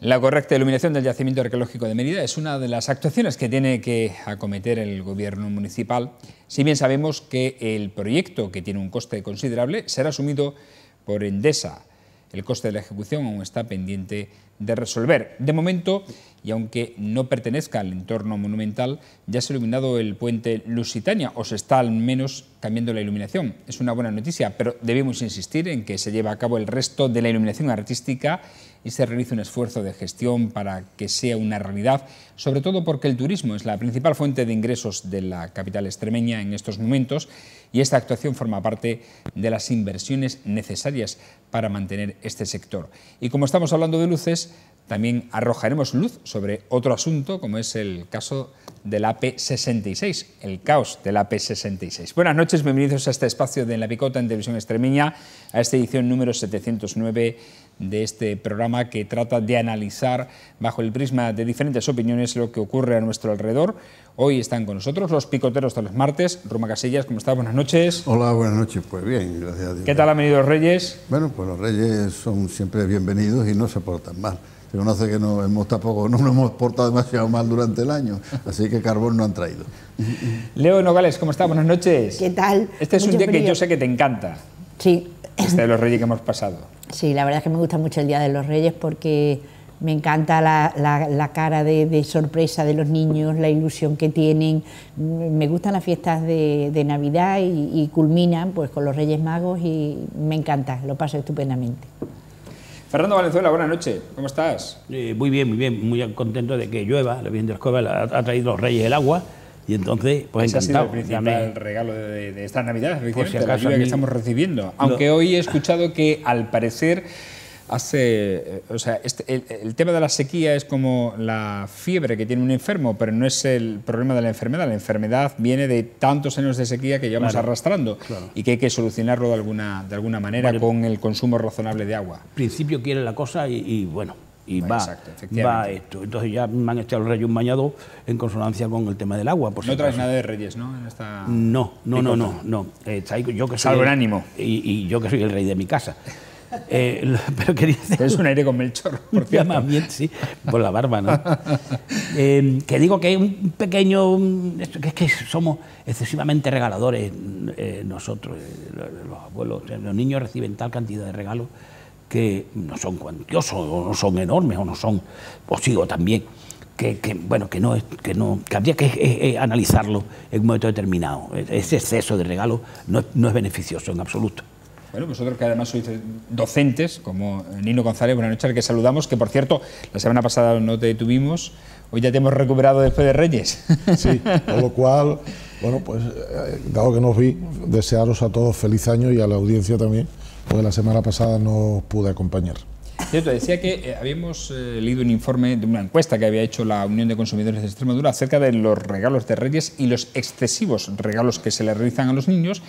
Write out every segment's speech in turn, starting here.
La correcta iluminación del yacimiento arqueológico de Mérida es una de las actuaciones que tiene que acometer el gobierno municipal, si bien sabemos que el proyecto, que tiene un coste considerable, será asumido por Endesa. El coste de la ejecución aún está pendiente de resolver. De momento, y aunque no pertenezca al entorno monumental, ya se ha iluminado el puente Lusitania, o se está al menos cambiando la iluminación. Es una buena noticia, pero debemos insistir en que se lleve a cabo el resto de la iluminación artística y se realice un esfuerzo de gestión para que sea una realidad, sobre todo porque el turismo es la principal fuente de ingresos de la capital extremeña en estos momentos y esta actuación forma parte de las inversiones necesarias para mantener este sector. Y como estamos hablando de luces, también arrojaremos luz sobre otro asunto, como es el caso del AP66, el caos del AP66. Buenas noches, bienvenidos a este espacio de La Picota en Televisión Extremeña, a esta edición número 709 de este programa que trata de analizar bajo el prisma de diferentes opiniones lo que ocurre a nuestro alrededor. Hoy están con nosotros los picoteros de los martes. Roma Casillas, ¿cómo está? Buenas noches. Hola, buenas noches. Pues bien, gracias a Dios. ¿Qué tal han venido los Reyes? Bueno, pues los Reyes son siempre bienvenidos y no se portan mal. Se conoce que no nos hemos portado demasiado mal durante el año, así que carbón no han traído. Leo Nogales, ¿cómo está? Buenas noches. ¿Qué tal? Este es un día que yo sé que te encanta. Sí. Este de los Reyes que hemos pasado. Sí, la verdad es que me gusta mucho el Día de los Reyes porque me encanta la cara de sorpresa de los niños, la ilusión que tienen. Me gustan las fiestas de Navidad y culminan pues con los Reyes Magos y me encanta, lo paso estupendamente. Fernando Valenzuela, buenas noches, ¿cómo estás? Muy bien, muy contento de que llueva, la Virgen de la Escoba ha traído los Reyes el agua y entonces pues ese encantado. Ha sido el principal regalo de esta Navidad, efectivamente, si acaso la lluvia que estamos recibiendo. Aunque hoy he escuchado que al parecer el tema de la sequía es como la fiebre que tiene un enfermo, pero no es el problema de la enfermedad viene de tantos años de sequía que llevamos arrastrando y que hay que solucionarlo de alguna manera con el consumo razonable de agua. En principio quiere la cosa y bueno, va esto. Entonces ya me han echado los Reyes un bañado en consonancia con el tema del agua. No traes nada de Reyes, ¿no? En esta no. Yo que salvo el ánimo. Y yo que soy el rey de mi casa. Pero quería decir... Es un aire con Melchor, por cierto. Bien, sí, por la barba, ¿no? Que digo que hay un pequeño... que es que somos excesivamente regaladores nosotros, los abuelos. Los niños reciben tal cantidad de regalos que no son cuantiosos, o no son enormes, o no son... O sigo también... que habría que analizarlo en un momento determinado. Ese exceso de regalo no es beneficioso en absoluto. Bueno, vosotros que además sois docentes, como Nino González, buenas noches, al que saludamos, que por cierto, la semana pasada no te tuvimos, hoy ya te hemos recuperado después de Reyes. Sí, con lo cual, bueno, pues dado que nos vi, desearos a todos feliz año y a la audiencia también, porque la semana pasada no os pude acompañar. Cierto, decía que habíamos leído un informe de una encuesta que había hecho la Unión de Consumidores de Extremadura acerca de los regalos de Reyes y los excesivos regalos que se le realizan a los niños,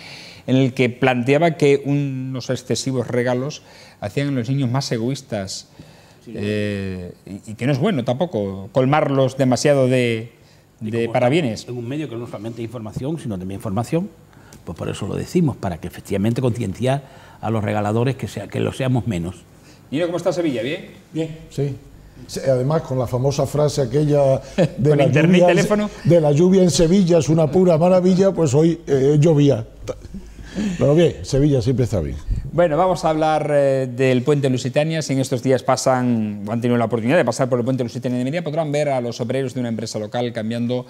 en el que planteaba que unos excesivos regalos hacían a los niños más egoístas y que no es bueno tampoco colmarlos demasiado de parabienes. En un medio que no solamente información, sino también formación, pues por eso lo decimos, para que efectivamente concienciar a los regaladores que lo seamos menos. Nino, ¿cómo está Sevilla? ¿Bien? Bien, sí. Además, con la famosa frase aquella de la internet y teléfono, de la lluvia en Sevilla es una pura maravilla, pues hoy llovía. Pero bien, Sevilla siempre está bien. Bueno, vamos a hablar del puente Lusitania. Si en estos días pasan o han tenido la oportunidad de pasar por el puente Lusitania de Mérida, podrán ver a los obreros de una empresa local cambiando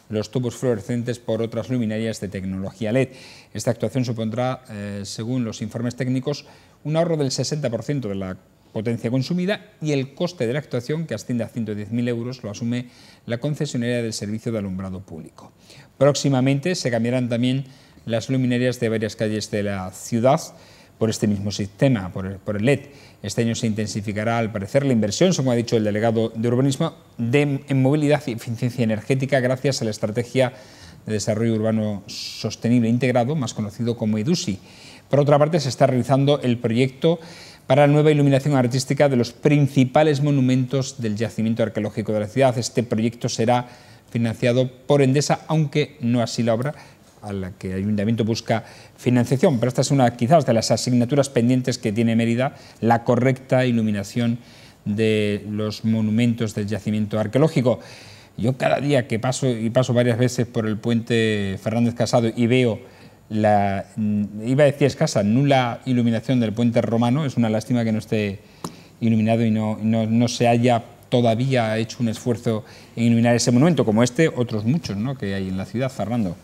los tubos fluorescentes por otras luminarias de tecnología LED. Esta actuación supondrá, según los informes técnicos, un ahorro del 60% de la potencia consumida y el coste de la actuación, que asciende a 110.000 euros, lo asume la concesionaria del servicio de alumbrado público. Próximamente se cambiarán también las luminarias de varias calles de la ciudad por este mismo sistema, por el LED. Este año se intensificará, al parecer, la inversión, según ha dicho el delegado de urbanismo, en movilidad y eficiencia energética gracias a la Estrategia de Desarrollo Urbano Sostenible Integrado, más conocido como EDUSI. Por otra parte, se está realizando el proyecto para la nueva iluminación artística de los principales monumentos del yacimiento arqueológico de la ciudad. Este proyecto será financiado por Endesa, aunque no así la obra, a la que el Ayuntamiento busca financiación. Pero esta es una quizás de las asignaturas pendientes que tiene Mérida, la correcta iluminación de los monumentos del yacimiento arqueológico. Yo cada día que paso, y paso varias veces por el puente Fernández Casado y veo la, iba a decir escasa, nula iluminación del puente romano, es una lástima que no esté iluminado y no se haya todavía hecho un esfuerzo en iluminar ese monumento, como este, otros muchos, ¿no?, que hay en la ciudad, Fernando.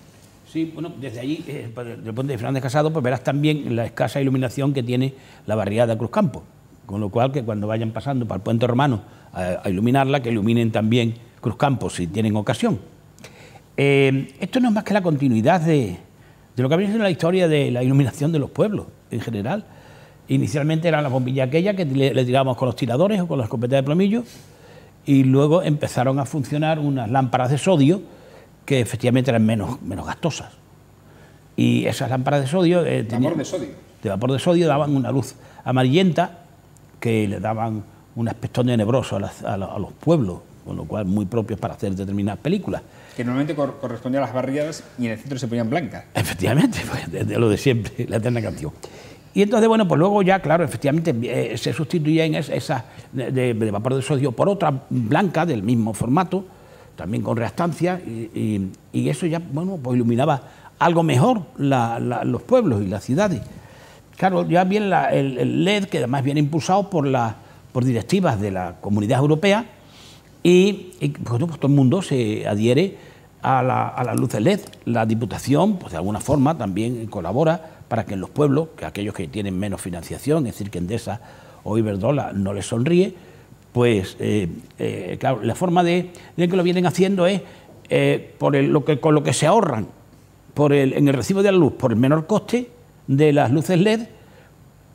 Sí, bueno, desde allí, del puente de Fernández Casado, pues verás también la escasa iluminación que tiene la barriada de Cruzcampo, con lo cual que cuando vayan pasando para el puente romano a iluminarla, que iluminen también Cruzcampo si tienen ocasión. Esto no es más que la continuidad de lo que había sido la historia de la iluminación de los pueblos en general. Inicialmente era la bombilla aquella que le tirábamos con los tiradores o con las escopetas de plomillo, y luego empezaron a funcionar unas lámparas de sodio que efectivamente eran menos gastosas. Y esas lámparas de sodio... ¿Vapor de sodio? De vapor de sodio daban una luz amarillenta que le daban un aspecto tenebroso a los pueblos, con lo cual muy propios para hacer determinadas películas. Que normalmente correspondía a las barriadas y en el centro se ponían blancas. Efectivamente, pues, de lo de siempre, la eterna canción. Y entonces, bueno, pues luego ya, claro, efectivamente se sustituían esas de vapor de sodio por otra blanca del mismo formato, también con reactancia, y eso ya, bueno, pues iluminaba algo mejor los pueblos y las ciudades. Claro, ya viene el LED, que además viene impulsado por directivas de la Comunidad Europea, y pues, todo el mundo se adhiere a las luces LED. La Diputación, pues de alguna forma, también colabora para que en los pueblos, que aquellos que tienen menos financiación, es decir, que Endesa o Iberdrola no les sonríe, pues claro, la forma de que lo vienen haciendo es con lo que se ahorran en el recibo de la luz por el menor coste de las luces LED,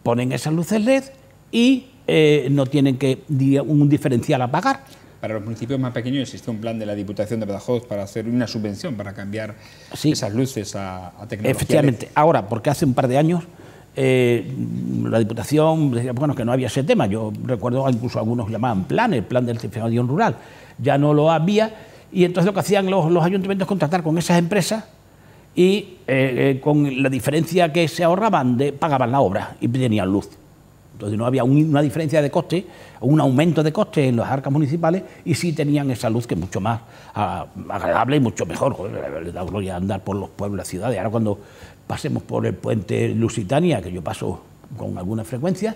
ponen esas luces LED y no tienen un diferencial a pagar. Para los municipios más pequeños existe un plan de la Diputación de Badajoz para hacer una subvención para cambiar esas luces a tecnología. Efectivamente. Ahora, porque hace un par de años la Diputación decía, bueno, que no había ese tema. Yo recuerdo incluso algunos llamaban plan, el plan de electrificación rural. Ya no lo había, y entonces lo que hacían los ayuntamientos es contratar con esas empresas y con la diferencia que se ahorraban pagaban la obra y tenían luz. Entonces no había una diferencia de coste, un aumento de coste en las arcas municipales, y sí tenían esa luz que es mucho más agradable y mucho mejor. Joder, le da gloria andar por los pueblos y las ciudades. Ahora cuando pasemos por el puente Lusitania, que yo paso con alguna frecuencia,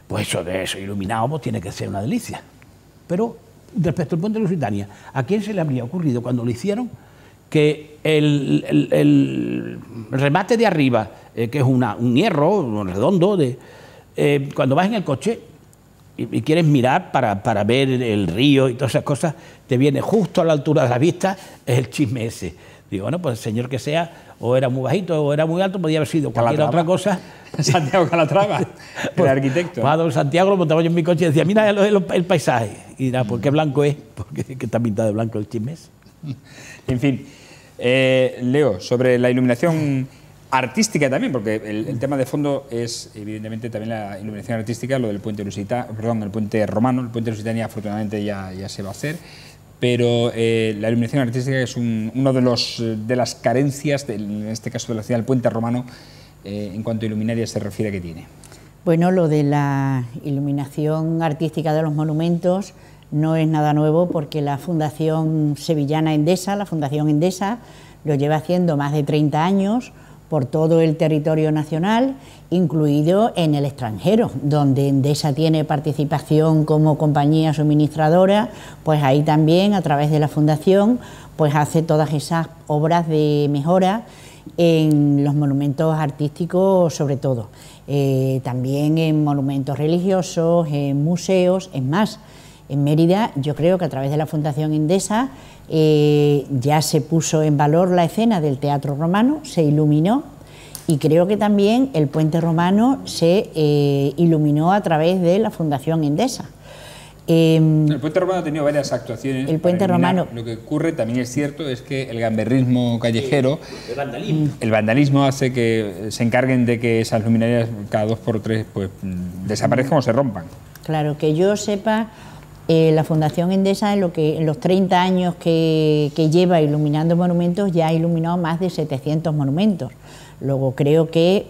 pues eso iluminado pues tiene que ser una delicia. Pero respecto al puente Lusitania, ¿a quién se le habría ocurrido cuando lo hicieron que el remate de arriba, que es un hierro redondo, cuando vas en el coche y quieres mirar para ver el río y todas esas cosas, te viene justo a la altura de la vista el chisme ese? Digo, bueno, pues el señor que sea, o era muy bajito o era muy alto, podía haber sido cualquier otra cosa. Santiago Calatrava, el arquitecto. Pues a don Santiago lo montaba yo en mi coche y decía, mira el paisaje. Y dirá, ¿por qué blanco es? Porque está pintado de blanco el chisme ese. En fin, Leo, sobre la iluminación artística también, porque el tema de fondo es evidentemente también la iluminación artística, lo del puente el puente romano. El puente Lusitania afortunadamente ya se va a hacer, pero la iluminación artística es uno de las carencias, en este caso de la ciudad del puente romano, en cuanto a iluminaria se refiere, que tiene. Bueno, lo de la iluminación artística de los monumentos no es nada nuevo, porque la Fundación Sevillana Endesa, la Fundación Endesa, lo lleva haciendo más de 30 años por todo el territorio nacional, incluido en el extranjero, donde Endesa tiene participación como compañía suministradora, pues ahí también, a través de la Fundación, pues hace todas esas obras de mejora en los monumentos artísticos, sobre todo, también en monumentos religiosos, en museos. Es más, en Mérida yo creo que a través de la Fundación Endesa ya se puso en valor la escena del Teatro Romano, se iluminó, y creo que también el puente romano se iluminó a través de la Fundación Endesa. El puente romano ha tenido varias actuaciones. El puente romano. Lo que ocurre, también es cierto, es que el gamberrismo callejero, el vandalismo hace que se encarguen de que esas luminarias cada 2 por 3 pues desaparezcan o se rompan. Claro, que yo sepa, la Fundación Endesa, en los 30 años que lleva iluminando monumentos, ya ha iluminado más de 700 monumentos. Luego creo que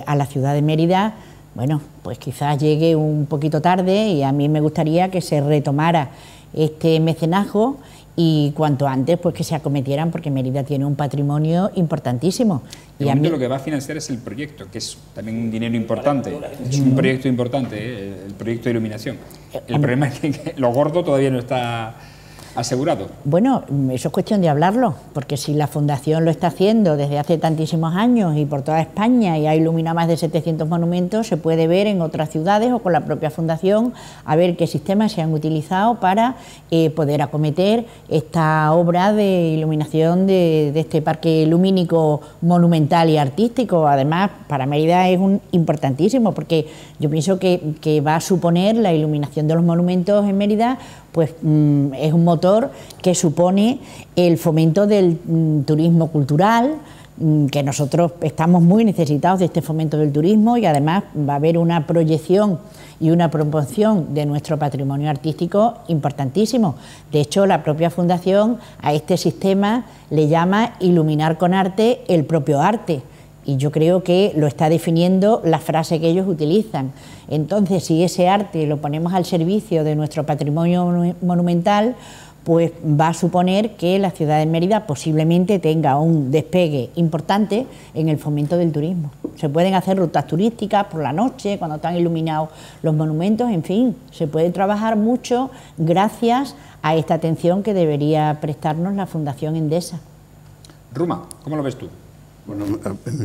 a la ciudad de Mérida Bueno, pues quizás llegue un poquito tarde y a mí me gustaría que se retomara este mecenazgo y cuanto antes pues que se acometieran, porque Mérida tiene un patrimonio importantísimo. Y a mí lo que va a financiar es el proyecto, que es también un dinero importante, es un proyecto importante, el proyecto de iluminación. El problema es que lo gordo todavía no está asegurado. Bueno, eso es cuestión de hablarlo, porque si la Fundación lo está haciendo desde hace tantísimos años y por toda España y ha iluminado más de 700 monumentos, se puede ver en otras ciudades o con la propia Fundación a ver qué sistemas se han utilizado para poder acometer esta obra de iluminación de este parque lumínico monumental y artístico. Además, para Mérida es importantísimo, porque yo pienso que va a suponer la iluminación de los monumentos en Mérida, pues es un motor que supone el fomento del turismo cultural, que nosotros estamos muy necesitados de este fomento del turismo, y además va a haber una proyección y una promoción de nuestro patrimonio artístico importantísimo. De hecho, la propia Fundación a este sistema le llama iluminar con arte el propio arte. Y yo creo que lo está definiendo la frase que ellos utilizan. Entonces, si ese arte lo ponemos al servicio de nuestro patrimonio monumental, pues va a suponer que la ciudad de Mérida posiblemente tenga un despegue importante en el fomento del turismo. Se pueden hacer rutas turísticas por la noche, cuando están iluminados los monumentos, en fin, se puede trabajar mucho gracias a esta atención que debería prestarnos la Fundación Endesa. Ruma, ¿cómo lo ves tú? Bueno,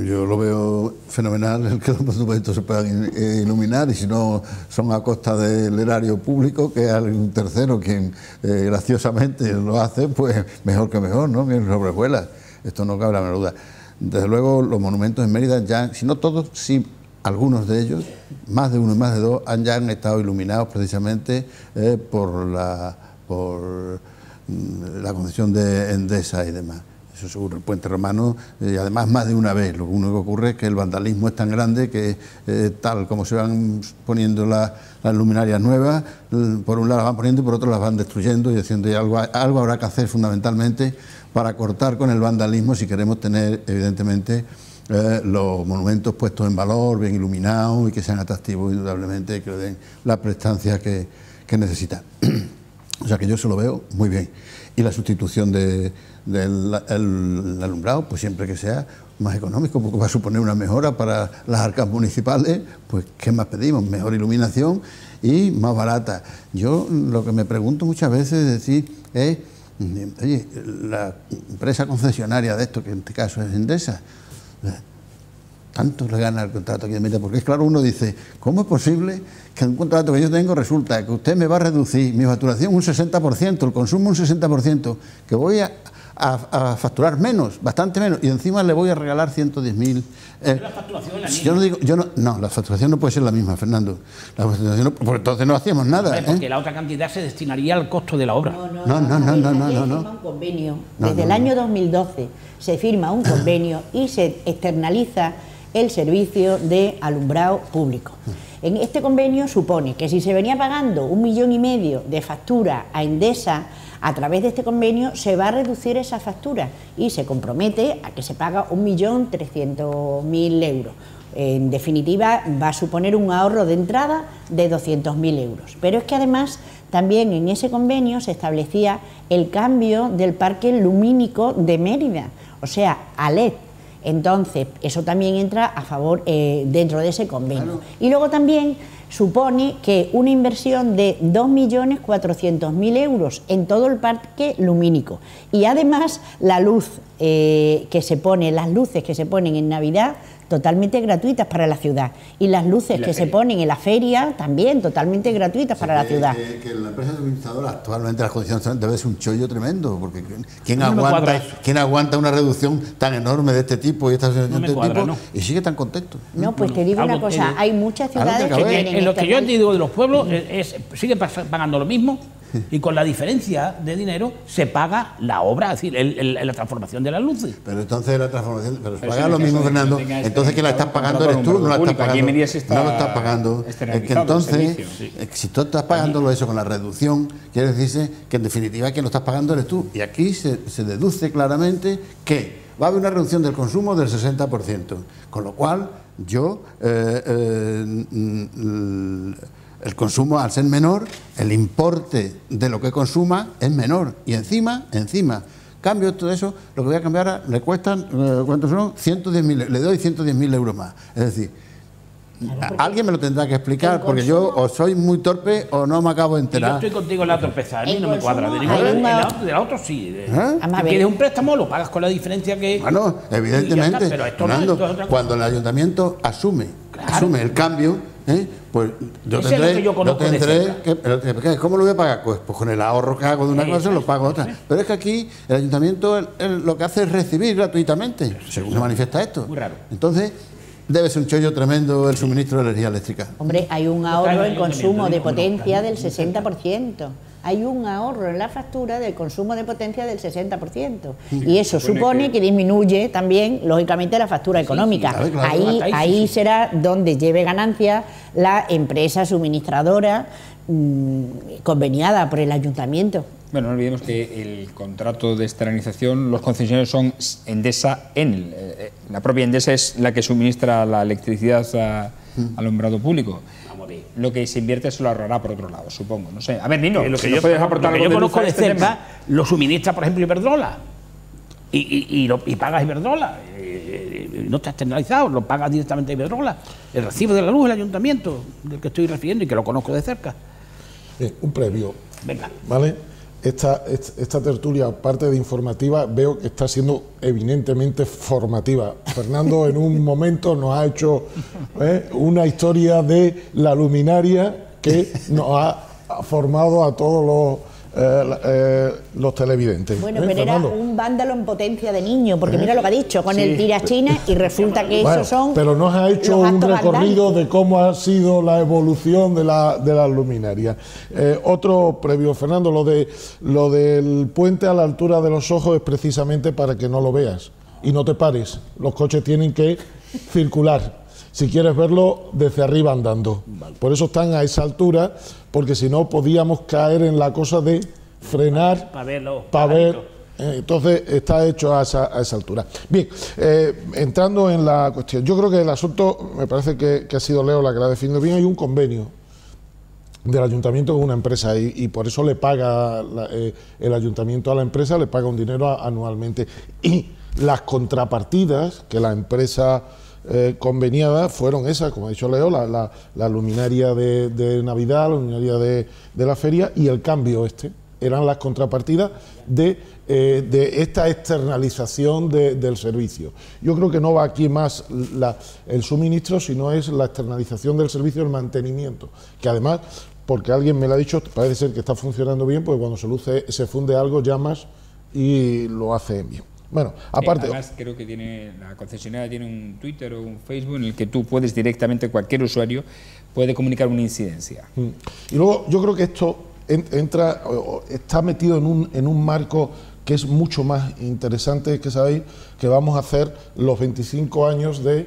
yo lo veo fenomenal el que los monumentos se puedan iluminar, y si no son a costa del erario público, que hay un tercero quien graciosamente lo hace, pues mejor que mejor, ¿no? Bien sobrevuela, esto no cabe la menor duda. Desde luego los monumentos en Mérida ya, si no todos, sí algunos de ellos, más de uno y más de dos, ya han estado iluminados precisamente por la concesión de Endesa y demás. Eso seguro, el Puente Romano, y además más de una vez. Lo único que ocurre es que el vandalismo es tan grande que tal como se van poniendo las luminarias nuevas, por un lado las van poniendo y por otro las van destruyendo, y diciendo que algo habrá que hacer fundamentalmente para cortar con el vandalismo si queremos tener evidentemente los monumentos puestos en valor, bien iluminados y que sean atractivos indudablemente, que le den la prestancia que necesitan. O sea que yo se lo veo muy bien. Y la sustitución del alumbrado, pues siempre que sea más económico, porque va a suponer una mejora para las arcas municipales, pues ¿qué más pedimos? Mejor iluminación y más barata. Yo lo que me pregunto muchas veces es, oye, la empresa concesionaria de esto, que en este caso es Endesa, tanto le gana el contrato aquí de Mérida, porque es claro, uno dice, ¿cómo es posible que en un contrato que yo tengo resulta que usted me va a reducir mi facturación un 60%, el consumo un 60%, que voy a facturar menos, bastante menos, y encima le voy a regalar 110.000. ¿La facturación la yo no digo, no, la facturación no puede ser la misma, Fernando. La facturación no, porque entonces no hacíamos nada. Porque la otra cantidad se destinaría al costo de la obra. No. Un convenio. Desde el año 2012 se firma un convenio y se externaliza el servicio de alumbrado público. En este convenio supone que si se venía pagando 1,5 millones de factura a Endesa, a través de este convenio se va a reducir esa factura y se compromete a que se paga 1.300.000 euros. En definitiva, va a suponer un ahorro de entrada de 200.000 euros. Pero es que además también en ese convenio se establecía el cambio del parque lumínico de Mérida, o sea, a LED. Entonces, eso también entra a favor dentro de ese convenio. Claro. Y luego también supone que una inversión de 2.400.000 euros en todo el parque lumínico. Y además la luz que se pone, las luces que se ponen en Navidad, totalmente gratuitas para la ciudad. Y las luces que se ponen en la feria también totalmente gratuitas para la ciudad. Que la empresa suministradora actualmente las condiciones debe ser un chollo tremendo, porque ¿quién aguanta una reducción tan enorme de este tipo y esta situación de este tipo y sigue tan contento? No, pues te digo una cosa, hay muchas ciudades que tienen... En lo que yo digo de los pueblos, sigue pagando lo mismo, y con la diferencia de dinero se paga la obra, es decir, la transformación de las luces. Pero entonces la transformación, pero se paga lo mismo, Fernando. Entonces ¿quién la estás pagando eres tú? No la estás pagando. No lo estás pagando. Es que entonces, si tú estás pagándolo eso con la reducción, quiere decirse que en definitiva quien lo estás pagando eres tú. Y aquí se deduce claramente que va a haber una reducción del consumo del 60%, con lo cual yo el consumo, al ser menor, el importe de lo que consuma es menor. Y encima, cambio todo eso, lo que voy a cambiar ahora, le cuestan, ¿cuántos son? 110.000, le doy 110.000 euros más. Es decir, alguien me lo tendrá que explicar, porque yo o soy muy torpe o no me acabo de enterar. Yo estoy contigo en la torpeza, a mí no me cuadra. De la otra sí. Quieres un préstamo, lo pagas con la diferencia que... Bueno, evidentemente, está, pero esto Fernando, no, esto es cuando el ayuntamiento asume el cambio, pues yo tendré ¿cómo lo voy a pagar? Pues con el ahorro que hago de una cosa lo pago otra. Pero es que aquí el ayuntamiento lo que hace es recibir gratuitamente, según se manifiesta esto. Muy raro. Entonces, debe ser un chollo tremendo el suministro de energía eléctrica. Hombre, hay un ahorro en consumo de potencia del 60%. Hay un ahorro en la factura del consumo de potencia del 60%. Y eso supone que disminuye también, lógicamente, la factura económica. Claro. Ahí será donde lleve ganancia la empresa suministradora conveniada por el ayuntamiento. Bueno, no olvidemos que el contrato de externalización, los concesionarios son Endesa, Enel. La propia Endesa es la que suministra la electricidad al alumbrado público. Lo que se invierte se lo ahorrará por otro lado, supongo. No sé. A ver, Nino, lo que yo conozco de cerca, lo suministra, por ejemplo, Iberdrola. Y pagas Iberdrola. No está externalizado, lo pagas directamente Iberdrola. El recibo de la luz, el ayuntamiento, del que estoy refiriendo y que lo conozco de cerca. Un previo. Venga. ¿Vale? Esta tertulia, aparte de informativa, veo que está siendo evidentemente formativa. Fernando en un momento nos ha hecho una historia de la luminaria que nos ha formado a todos los televidentes. Bueno, pero Fernando, era un vándalo en potencia de niño, porque mira lo que ha dicho, con el tirachina, y resulta que esos son... Pero nos ha hecho un recorrido de cómo ha sido la evolución de las luminarias. Otro previo, Fernando, lo del puente a la altura de los ojos es precisamente para que no lo veas y no te pares. Los coches tienen que circular, si quieres verlo desde arriba andando. Por eso están a esa altura, porque si no podíamos caer en la cosa de frenar para ver. Entonces está hecho a esa altura. Bien, entrando en la cuestión, yo creo que el asunto, me parece que ha sido Leo la que la ha definido bien. Hay un convenio del ayuntamiento con una empresa y por eso le paga el ayuntamiento a la empresa, le paga un dinero anualmente. Y las contrapartidas que la empresa conveniada fueron esas, como ha dicho Leo, la luminaria de Navidad, la luminaria de la feria, y el cambio eran las contrapartidas de esta externalización del servicio. Yo creo que no va aquí más el suministro, sino es la externalización del servicio, el mantenimiento, que además, porque alguien me lo ha dicho, parece ser que está funcionando bien, porque cuando se funde algo llamas y lo hace bien. Bueno, aparte... Además, creo que la concesionaria tiene un Twitter o un Facebook en el que tú puedes directamente, cualquier usuario, puede comunicar una incidencia. Y luego, yo creo que esto está metido en un marco que es mucho más interesante, que sabéis que vamos a hacer los 25 años de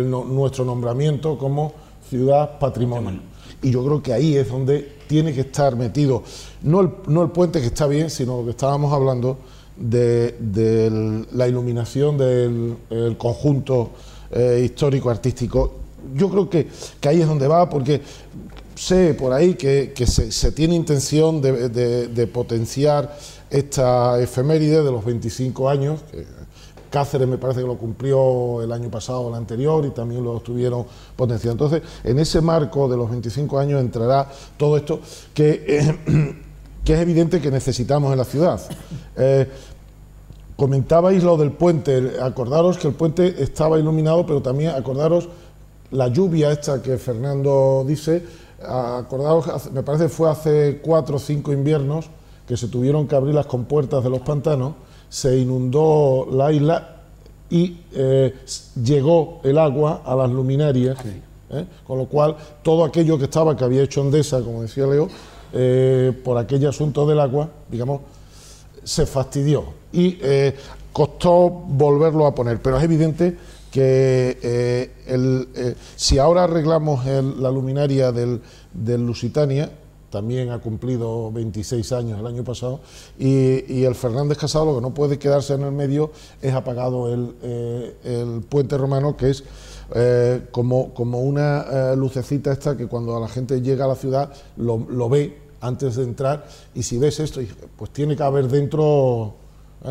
nuestro nombramiento como ciudad patrimonio. Y yo creo que ahí es donde tiene que estar metido, no el puente, que está bien, sino lo que estábamos hablando de la iluminación del conjunto histórico-artístico. Yo creo que ahí es donde va, porque sé por ahí que se tiene intención de potenciar esta efeméride de los 25 años. Cáceres me parece que lo cumplió el año pasado o el anterior y también lo estuvieron potenciando. Entonces, en ese marco de los 25 años entrará todo esto que es evidente que necesitamos en la ciudad. Comentabais lo del puente, acordaros que el puente estaba iluminado, pero también acordaros la lluvia esta que Fernando dice, acordaros, me parece que fue hace 4 o 5 inviernos que se tuvieron que abrir las compuertas de los pantanos, se inundó la isla y llegó el agua a las luminarias, con lo cual todo aquello que había hecho Endesa, como decía Leo, por aquel asunto del agua, digamos, se fastidió y costó volverlo a poner, pero es evidente que si ahora arreglamos la luminaria del Lusitania, también ha cumplido 26 años el año pasado, y el Fernández Casado, lo que no puede quedarse en el medio es apagado el puente romano, que es como una lucecita esta que cuando la gente llega a la ciudad lo ve antes de entrar, y si ves esto, pues tiene que haber dentro,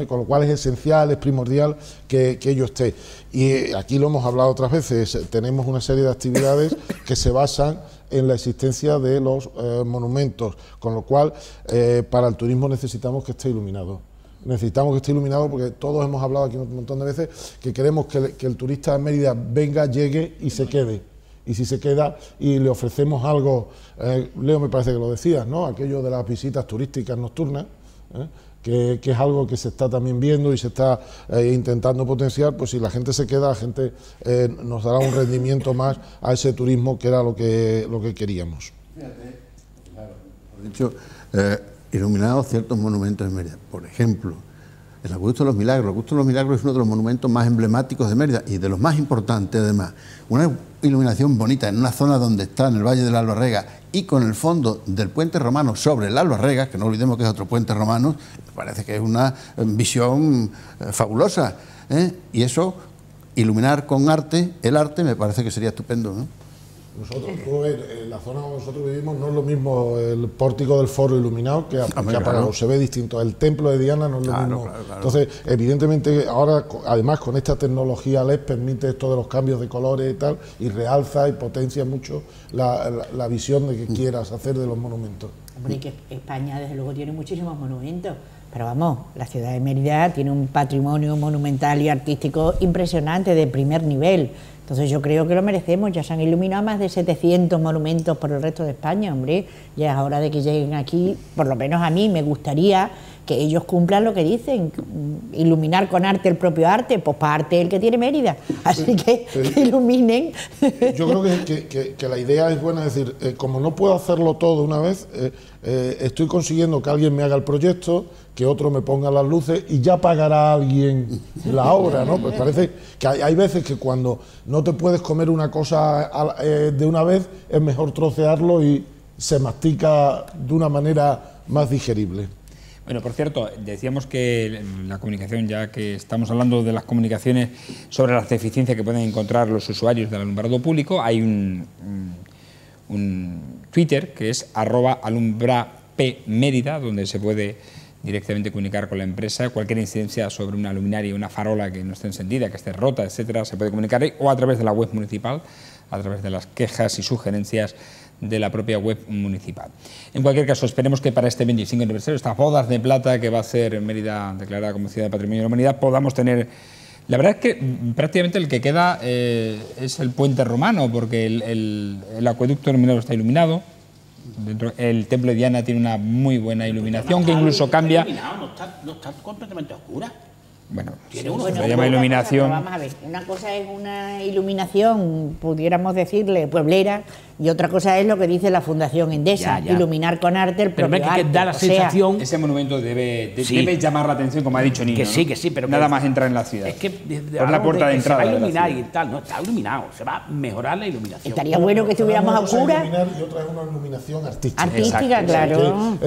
con lo cual es esencial, es primordial que ello esté. Y aquí lo hemos hablado otras veces, tenemos una serie de actividades que se basan en la existencia de los monumentos, con lo cual para el turismo necesitamos que esté iluminado. Necesitamos que esté iluminado porque todos hemos hablado aquí un montón de veces que queremos que el turista de Mérida venga, llegue y se quede. Y si se queda y le ofrecemos algo, Leo me parece que lo decías, ¿no? Aquello de las visitas turísticas nocturnas, que es algo que se está también viendo y se está intentando potenciar, pues si la gente se queda, la gente nos dará un rendimiento más a ese turismo que era lo que queríamos. De hecho, iluminados ciertos monumentos de Mérida, por ejemplo, el Acueducto de los Milagros. El Acueducto de los Milagros es uno de los monumentos más emblemáticos de Mérida y de los más importantes además. Una iluminación bonita en una zona donde está, en el Valle de la Albarrega, y con el fondo del puente romano sobre el Albarrega, que no olvidemos que es otro puente romano, me parece que es una visión fabulosa, ¿eh? Y eso, iluminar con arte, el arte, me parece que sería estupendo, ¿no? Nosotros, en la zona donde nosotros vivimos no es lo mismo el pórtico del Foro iluminado que apagado, claro. Se ve distinto. El templo de Diana no es lo mismo. Claro. Entonces, evidentemente, ahora, además, con esta tecnología LED permite esto de los cambios de colores y tal, y realza y potencia mucho la visión de que quieras hacer de los monumentos. Hombre, que España, desde luego, tiene muchísimos monumentos. Pero vamos, la ciudad de Mérida tiene un patrimonio monumental y artístico impresionante, de primer nivel. Entonces yo creo que lo merecemos. Ya se han iluminado más de 700 monumentos por el resto de España, hombre. Ya es hora de que lleguen aquí, por lo menos a mí me gustaría que ellos cumplan lo que dicen, iluminar con arte el propio arte, pues para arte el que tiene Mérida. Así que iluminen. Yo creo que la idea es buena, es decir, como no puedo hacerlo todo una vez, estoy consiguiendo que alguien me haga el proyecto, que otro me ponga las luces y ya pagará alguien la obra, ¿no? Pues parece que hay veces que cuando no te puedes comer una cosa de una vez, es mejor trocearlo y se mastica de una manera más digerible. Bueno, por cierto, decíamos que la comunicación, ya que estamos hablando de las comunicaciones sobre las deficiencias que pueden encontrar los usuarios del alumbrado público, hay un Twitter que es @alumbrapmérida, donde se puede directamente comunicar con la empresa. Cualquier incidencia sobre una luminaria, una farola que no esté encendida, que esté rota, etcétera, se puede comunicar ahí, o a través de la web municipal, a través de las quejas y sugerencias de la propia web municipal. En cualquier caso, esperemos que para este 25 aniversario, estas bodas de plata que va a hacer Mérida declarada como Ciudad de Patrimonio de la Humanidad, podamos tener... La verdad es que prácticamente el que queda es el puente romano, porque el acueducto iluminado está iluminado. El templo de Diana tiene una muy buena iluminación, que incluso cambia... No está completamente oscura. Bueno, se llama iluminación. Vamos a ver, una cosa es una iluminación, pudiéramos decirle, pueblera, y otra cosa es lo que dice la Fundación Endesa, iluminar con arte el propio arte. Pero que da la sensación... Ese monumento debe llamar la atención, como ha dicho Nino. Que sí, pero... Nada más entrar en la ciudad. Es que por la puerta de entrada. Se va a iluminar y tal, no está iluminado, se va a mejorar la iluminación. Estaría bueno que estuviéramos a oscuras. Y otra es una iluminación artística. Artística, claro.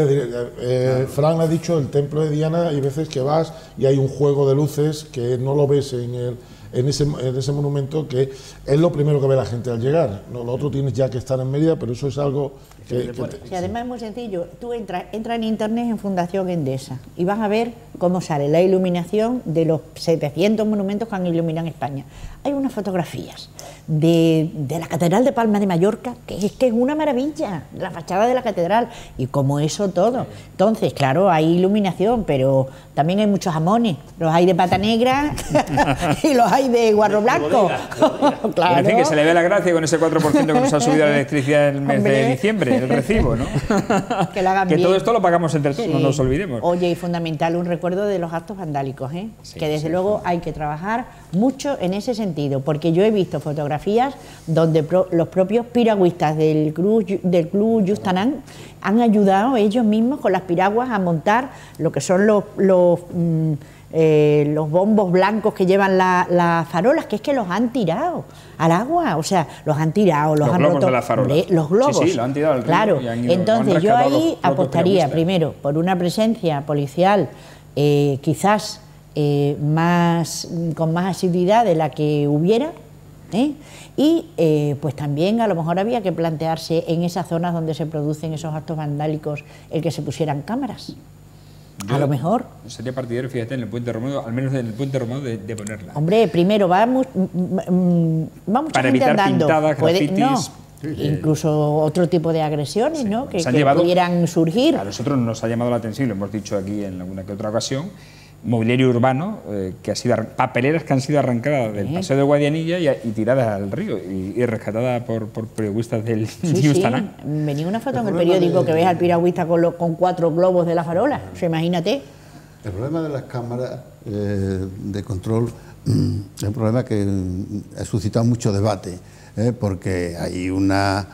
Fran ha dicho, el templo de Diana, hay veces que vas y hay un juego de luces que no lo ves en ese monumento, que es lo primero que ve la gente al llegar. No, lo otro tienes ya que estar en Mérida, pero eso es algo que además es muy sencillo. Tú entra en internet en Fundación Endesa y vas a ver cómo sale la iluminación de los 700 monumentos que han iluminado en España. Hay unas fotografías de la Catedral de Palma de Mallorca, que es una maravilla, la fachada de la catedral, y como eso todo. Entonces, claro, hay iluminación, pero también hay muchos jamones. Los hay de pata negra y los hay de guarro blanco. Claro. En fin, que se le ve la gracia con ese 4% que nos ha subido la electricidad en el mes de diciembre, el recibo, ¿no? Que lo hagan bien. todo esto lo pagamos entre todos, no nos olvidemos. Oye, y fundamental, un recuerdo de los actos vandálicos, que desde luego hay que trabajar mucho en ese sentido, porque yo he visto fotografías donde los propios piragüistas del Club Justanán han ayudado ellos mismos con las piraguas a montar lo que son los bombos blancos que llevan las farolas, que es que los han tirado al agua, o sea, los han tirado, los han roto. De la farola. Los globos. Sí, lo han tirado al río. Claro, entonces yo ahí apostaría primero por una presencia policial, quizás con más asiduidad de la que hubiera, Y pues también a lo mejor había que plantearse en esas zonas donde se producen esos actos vandálicos el que se pusieran cámaras. A lo mejor. Sería partidario, fíjate, en el Puente Romano, al menos en el Puente Romano, de ponerla. Hombre, primero va mucha para gente evitar andando. pintadas, grafitis. No, incluso otro tipo de agresiones, Sí, ¿no? que llevado, pudieran surgir. A nosotros nos ha llamado la atención, lo hemos dicho aquí en alguna que otra ocasión, mobiliario urbano, que ha sido papeleras que han sido arrancadas del Paseo de Guadianilla y tiradas al río y rescatadas por periodistas del News Tanán. Venía una foto en el periódico que ves al piragüista con 4 globos de la farola, o sea, imagínate. El problema de las cámaras de control es un problema que ha suscitado mucho debate, porque hay una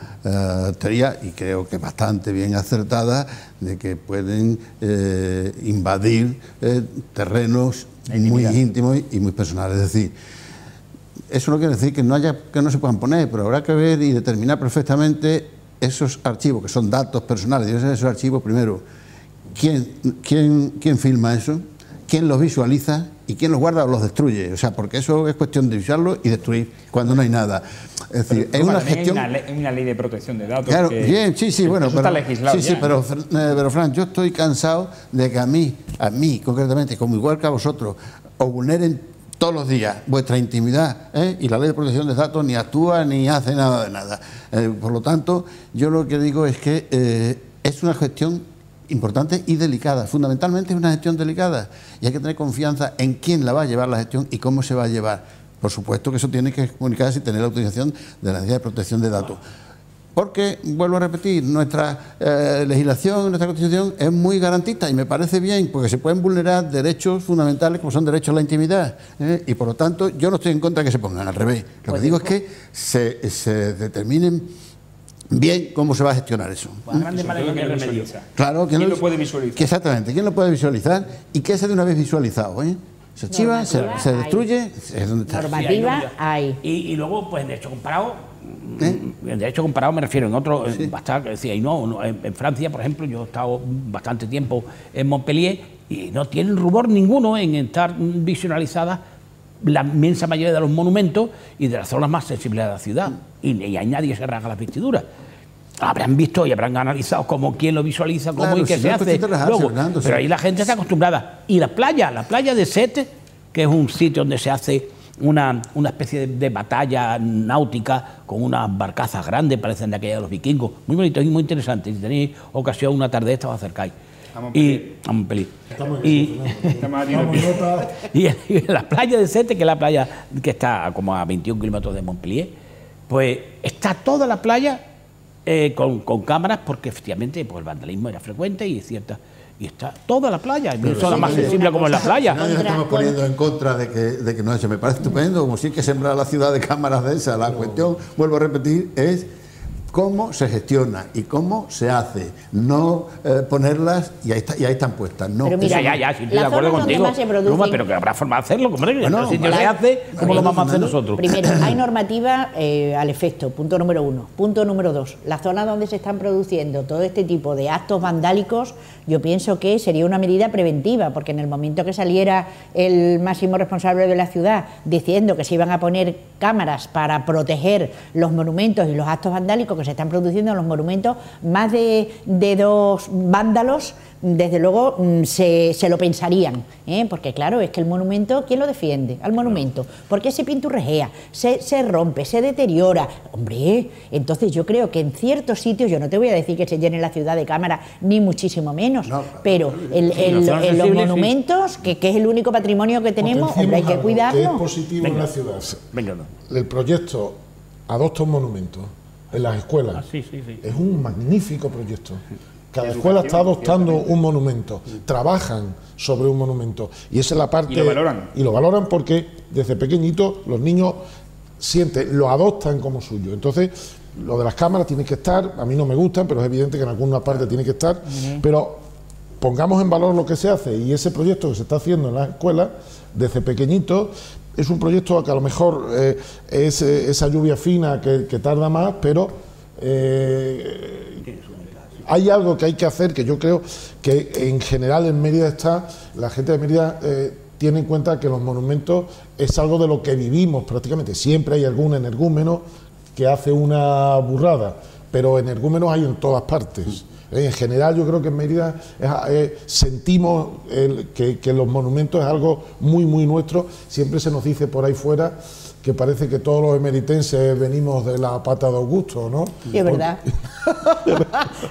teoría, y creo que bastante bien acertada, de que pueden invadir terrenos muy íntimos y muy personales. Es decir, eso no quiere decir que no se puedan poner, pero habrá que ver y determinar perfectamente esos archivos, que son datos personales, y esos archivos, primero, ¿quién filma eso? ¿Quién los visualiza? ¿Y quién los guarda o los destruye? O sea, porque eso es cuestión de visualizarlo y destruir cuando no hay nada. Es decir, es una gestión... Hay una ley de protección de datos. Claro, bien, sí, bueno, pero, está legislado sí, pero Fran, yo estoy cansado de que a mí concretamente, como igual que a vosotros, os vulneren todos los días vuestra intimidad, y la ley de protección de datos ni actúa ni hace nada de nada. Por lo tanto, yo lo que digo es que es una gestión importante y delicada. Fundamentalmente es una gestión delicada y hay que tener confianza en quién la va a llevar la gestión y cómo se va a llevar. Por supuesto que eso tiene que comunicarse y tener la autorización de la Agencia de Protección de Datos. Porque, vuelvo a repetir, nuestra legislación, nuestra Constitución es muy garantista y me parece bien, porque se pueden vulnerar derechos fundamentales como son derechos a la intimidad. Y por lo tanto, yo no estoy en contra de que se pongan, al revés. Lo que digo es que se determinen bien cómo se va a gestionar eso. Claro, ¿quién lo puede visualizar? Exactamente, ¿quién lo puede visualizar? Y que ese de una vez visualizado, se archiva, se destruye, es donde está. Normativa hay. Y luego, pues en derecho comparado, en derecho comparado me refiero, en otro, decía, en Francia, por ejemplo, yo he estado bastante tiempo en Montpellier y no tienen rubor ninguno en estar visualizadas la inmensa mayoría de los monumentos y de las zonas más sensibles de la ciudad. Y ahí nadie se rasga las vestiduras. Habrán visto y habrán analizado quién lo visualiza, cómo y qué se hace. Luego, pero ahí la gente está acostumbrada. Y la playa de Sete, que es un sitio donde se hace una especie de batalla náutica con unas barcazas grandes, parecen de aquella de los vikingos. Muy bonito y muy interesante. Si tenéis ocasión, una tarde esta os acercáis. A Montpellier. Y en la playa de Sete, que es la playa que está como a 21 kilómetros de Montpellier, pues está toda la playa con cámaras, porque efectivamente pues el vandalismo era frecuente y está toda la playa, es la más sensible como en la playa. Nadie estamos poniendo en contra de que no se me parece estupendo, como si hay que sembrar la ciudad de cámaras de esas. La cuestión, vuelvo a repetir, es cómo se gestiona y cómo se hace, no ponerlas y ahí están puestas. No, pero mira, sí, estoy de acuerdo contigo, pero que habrá forma de hacerlo, como en el sitio se hace, como lo vamos a hacer nosotros. Primero, hay normativa al efecto, punto número 1. Punto número 2, la zona donde se están produciendo todo este tipo de actos vandálicos, yo pienso que sería una medida preventiva, porque en el momento que saliera el máximo responsable de la ciudad diciendo que se iban a poner cámaras para proteger los monumentos y los actos vandálicos que se están produciendo en los monumentos, más de 2 vándalos, desde luego se lo pensarían, porque claro, es que el monumento, ¿quién lo defiende? Al monumento, porque se pinturrejea, se rompe, se deteriora. Hombre, entonces yo creo que en ciertos sitios, yo no te voy a decir que se llene la ciudad de cámaras, ni muchísimo menos, pero en los monumentos, que es el único patrimonio que tenemos, hombre, hay que cuidarlo. Que es positivo en la ciudad. El proyecto Adopta un Monumento en las escuelas es un magnífico proyecto. Cada escuela está adoptando un monumento, trabajan sobre un monumento y esa es la parte... Y lo valoran porque desde pequeñitos los niños lo adoptan como suyo. Entonces, lo de las cámaras tiene que estar, a mí no me gustan, pero es evidente que en alguna parte tiene que estar, pero pongamos en valor lo que se hace y ese proyecto que se está haciendo en las escuelas desde pequeñitos es un proyecto que a lo mejor es esa lluvia fina que tarda más, pero hay algo que hay que hacer, que yo creo que en general en Mérida la gente de Mérida tiene en cuenta que los monumentos es algo de lo que vivimos prácticamente. Siempre hay algún energúmeno que hace una burrada, pero energúmenos hay en todas partes. En general, yo creo que en Mérida sentimos que los monumentos es algo muy, muy nuestro. Siempre se nos dice por ahí fuera que parece que todos los emeritenses venimos de la pata de Augusto, ¿no? Sí, es verdad.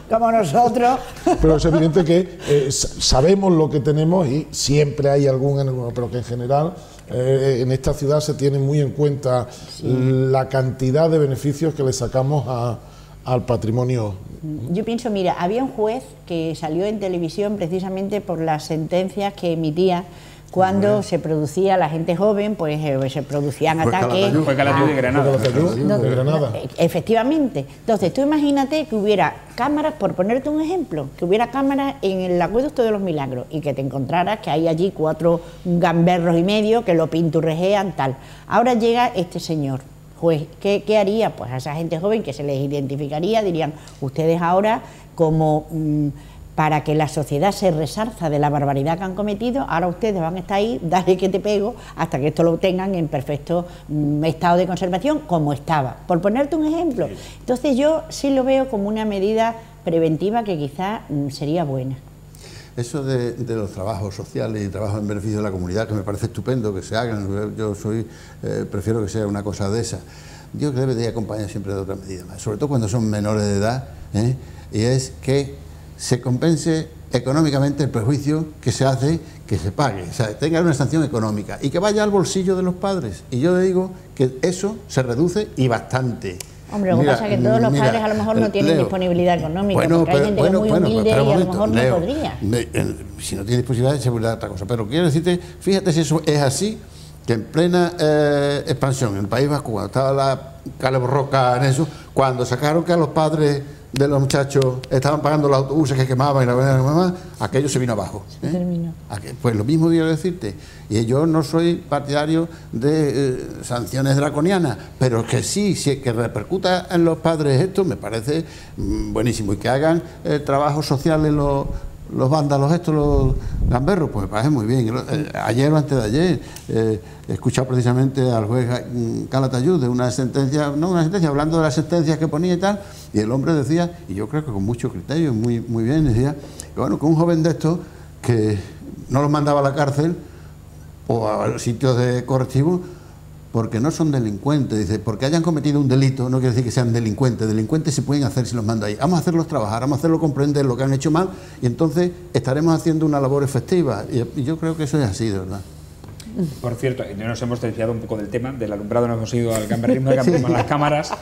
Como nosotros. Pero es evidente que sabemos lo que tenemos y siempre hay algún energúmeno, pero que en general en esta ciudad se tiene muy en cuenta la cantidad de beneficios que le sacamos al patrimonio. Yo pienso, mira, había un juez que salió en televisión precisamente por las sentencias que emitía cuando se producía la gente joven, pues se producían ataques. Fue Calatayud de Granada. De Granada. Efectivamente. Entonces, tú imagínate que hubiera cámaras, por ponerte un ejemplo, que hubiera cámaras en el Acueducto de los Milagros y que te encontraras que hay allí 4 gamberros y medio que lo pinturrejean, tal. Ahora llega este señor juez, ¿qué haría? Pues a esa gente joven que se les identificaría, dirían, ustedes ahora como... para que la sociedad se resarza de la barbaridad que han cometido, ahora ustedes van a estar ahí, dale que te pego, hasta que esto lo tengan en perfecto estado de conservación, como estaba, por ponerte un ejemplo. Entonces yo sí lo veo como una medida preventiva que quizá sería buena. Eso de los trabajos sociales y trabajos en beneficio de la comunidad, que me parece estupendo que se hagan, yo prefiero que sea una cosa de esa. Yo creo que debe de acompañar siempre de otra medida más, sobre todo cuando son menores de edad, y es que se compense económicamente el perjuicio que se hace, que se pague, o sea, tenga una sanción económica y que vaya al bolsillo de los padres. Y yo le digo que eso se reduce y bastante. Hombre, lo que pasa es que todos los padres a lo mejor no tienen disponibilidad económica, porque hay gente que es muy humilde y a lo mejor no podría. Si no tiene disponibilidad, se puede dar otra cosa. Pero quiero decirte, fíjate si eso es así, que en plena expansión, en el País Vasco, cuando estaba la Caleb Roca en eso, cuando sacaron que a los padres de los muchachos estaban pagando los autobuses que quemaban y la verdad, aquello se vino abajo. Pues lo mismo quiero decirte. Y yo no soy partidario de sanciones draconianas, pero que sí, que repercuta en los padres esto, me parece buenísimo. Y que hagan trabajos sociales los vándalos estos, los gamberros, pues me parece muy bien. Ayer o antes de ayer he escuchado precisamente al juez Calatayud de una sentencia, hablando de las sentencias que ponía y tal, y el hombre decía, y yo creo que con mucho criterio, muy bien, decía que bueno, que un joven de estos que no los mandaba a la cárcel o a los sitios de correctivo porque no son delincuentes, dice, porque hayan cometido un delito no quiere decir que sean delincuentes. Delincuentes se pueden hacer si los mando ahí. Vamos a hacerlos trabajar, vamos a hacerlos comprender lo que han hecho mal y entonces estaremos haciendo una labor efectiva. Y yo creo que eso es así, de verdad. Por cierto, nos hemos desviado un poco del tema, del alumbrado nos hemos ido al gamberrismo, a las cámaras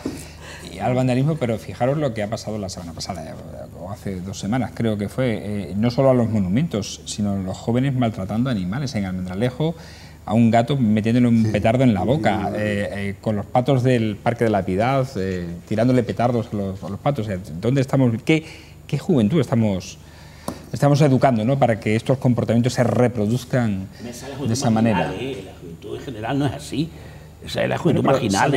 y al vandalismo, pero fijaros lo que ha pasado la semana pasada, o hace 2 semanas creo que fue, no solo a los monumentos, sino a los jóvenes maltratando animales en Almendralejo, a un gato metiéndole un petardo en la boca, con los patos del Parque de la Piedad, tirándole petardos a los patos. ¿Dónde estamos? ¿Qué juventud estamos educando, ¿no?, para que estos comportamientos se reproduzcan de esa manera? La juventud en general no es así. Esa es la juventud marginal.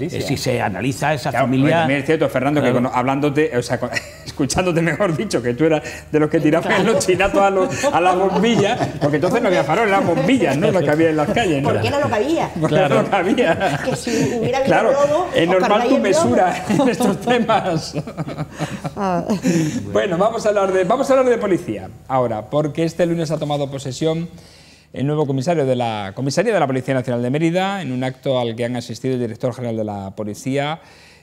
Si se analiza esa familia... También es cierto, Fernando, que hablándote, o sea, escuchándote, mejor dicho, que tú eras de los que tiraban los chinazos a las bombillas, porque entonces no había farol, eran bombillas, ¿no?, lo que había en las calles, ¿no? Porque era lo que había. Porque era lo que había. Que si hubiera habido lobo, es normal tu mesura en estos temas. Bueno, vamos a hablar de policía ahora, porque este lunes ha tomado posesión el nuevo comisario de la Comisaría de la Policía Nacional de Mérida, en un acto al que han asistido el director general de la Policía,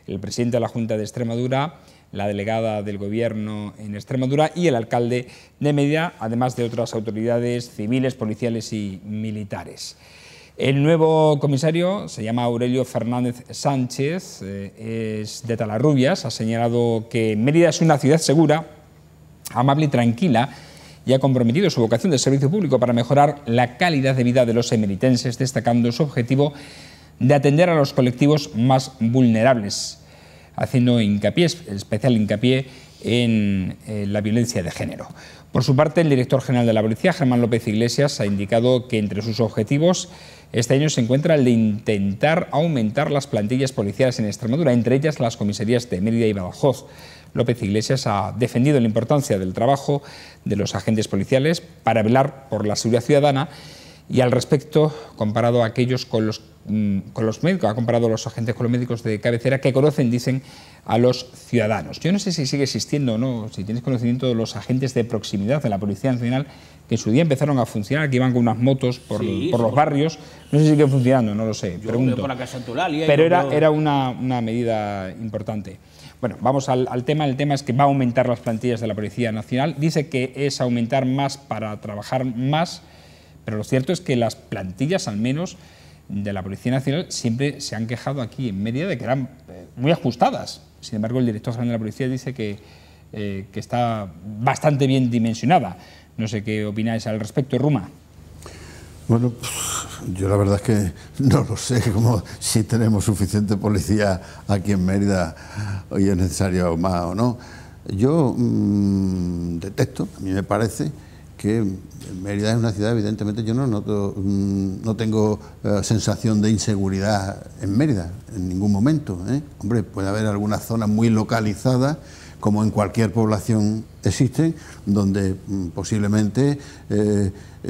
el presidente de la Junta de Extremadura, la delegada del Gobierno en Extremadura y el alcalde de Mérida, además de otras autoridades civiles, policiales y militares. El nuevo comisario se llama Aurelio Fernández Sánchez, es de Talarrubias, ha señalado que Mérida es una ciudad segura, amable y tranquila, y ha comprometido su vocación de servicio público para mejorar la calidad de vida de los emeritenses, destacando su objetivo de atender a los colectivos más vulnerables, haciendo especial hincapié en la violencia de género. Por su parte, el director general de la Policía, Germán López Iglesias, ha indicado que entre sus objetivos este año se encuentra el de intentar aumentar las plantillas policiales en Extremadura, entre ellas las comisarías de Mérida y Badajoz. López Iglesias ha defendido la importancia del trabajo de los agentes policiales para velar por la seguridad ciudadana Y al respecto, comparado a aquellos con los médicos, ha comparado a los agentes con los médicos de cabecera que conocen, dicen, a los ciudadanos. Yo no sé si sigue existiendo o no, si tienes conocimiento de los agentes de proximidad de la Policía Nacional, que en su día empezaron a funcionar, que iban con unas motos por los barrios. No sé si sigue funcionando, no lo sé, pregunto. Pero era una medida importante. Bueno, vamos al tema. El tema es que va a aumentar las plantillas de la Policía Nacional. Dice que es aumentar más para trabajar más, pero lo cierto es que las plantillas, al menos de la Policía Nacional, siempre se han quejado aquí en Mérida de que eran muy ajustadas. Sin embargo, el director general de la Policía dice que está bastante bien dimensionada. No sé qué opináis al respecto, Ruma. Bueno, yo la verdad es que no lo sé, como si tenemos suficiente policía aquí en Mérida, hoy es necesario más o no. Yo detecto, a mí me parece que Mérida es una ciudad, evidentemente yo no tengo sensación de inseguridad en Mérida, en ningún momento, ¿eh? Hombre, puede haber algunas zonas muy localizadas, como en cualquier población existen, donde posiblemente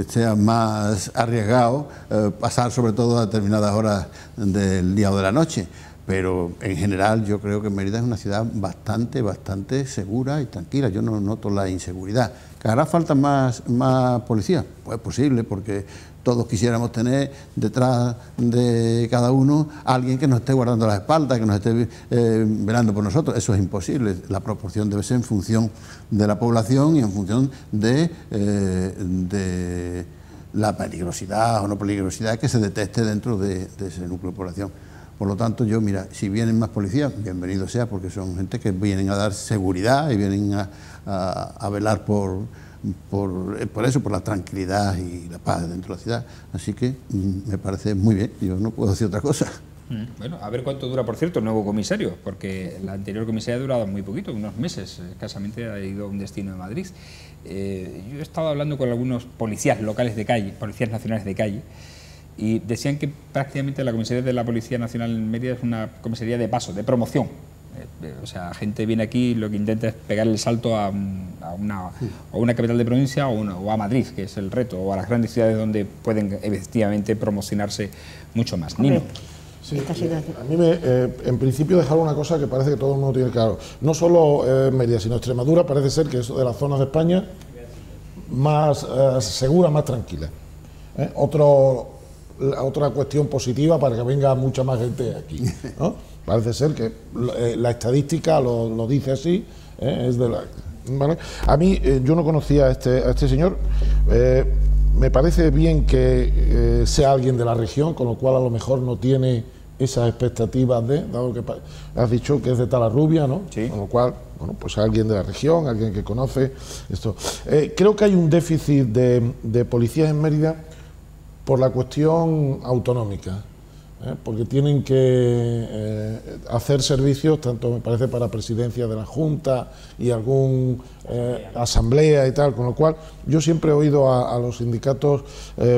sea más arriesgado pasar sobre todo a determinadas horas del día o de la noche. Pero en general yo creo que Mérida es una ciudad bastante segura y tranquila. Yo no noto la inseguridad. ¿Que hará falta más policía? Pues es posible, porque todos quisiéramos tener detrás de cada uno alguien que nos esté guardando las espaldas, que nos esté velando por nosotros. Eso es imposible. La proporción debe ser en función de la población y en función de la peligrosidad o no peligrosidad que se detecte dentro de ese núcleo de población. Por lo tanto, yo, mira, si vienen más policías, bienvenido sea, porque son gente que vienen a dar seguridad y vienen a velar por eso, por la tranquilidad y la paz dentro de la ciudad. Así que me parece muy bien, yo no puedo decir otra cosa. Bueno, a ver cuánto dura, por cierto, el nuevo comisario, porque la anterior comisaria ha durado muy poquito, unos meses, escasamente ha ido a un destino de Madrid. Yo he estado hablando con algunos policías locales de calle, policías nacionales de calle, y decían que prácticamente la comisaría de la Policía Nacional en Mérida es una comisaría de paso, de promoción. O sea, gente viene aquí y lo que intenta es pegarle el salto a una capital de provincia o a Madrid, que es el reto, o a las grandes ciudades donde pueden efectivamente promocionarse mucho más. Nino. Sí, a mí en principio dejar una cosa que parece que todo el mundo tiene claro. No solo Mérida, sino Extremadura parece ser que es de las zonas de España más segura, más tranquila. Otra cuestión positiva para que venga mucha más gente aquí, ¿no? Parece ser que la estadística lo dice así, es de la... ¿Vale? A mí, yo no conocía a este señor, me parece bien que sea alguien de la región, con lo cual a lo mejor no tiene esas expectativas dado que has dicho que es de Talarrubia, ¿no? Sí. Con lo cual, bueno, pues alguien de la región, alguien que conoce esto. Creo que hay un déficit de policías en Mérida por la cuestión autonómica, porque tienen que hacer servicios, tanto me parece para presidencia de la Junta y algún asamblea y tal, con lo cual yo siempre he oído a los sindicatos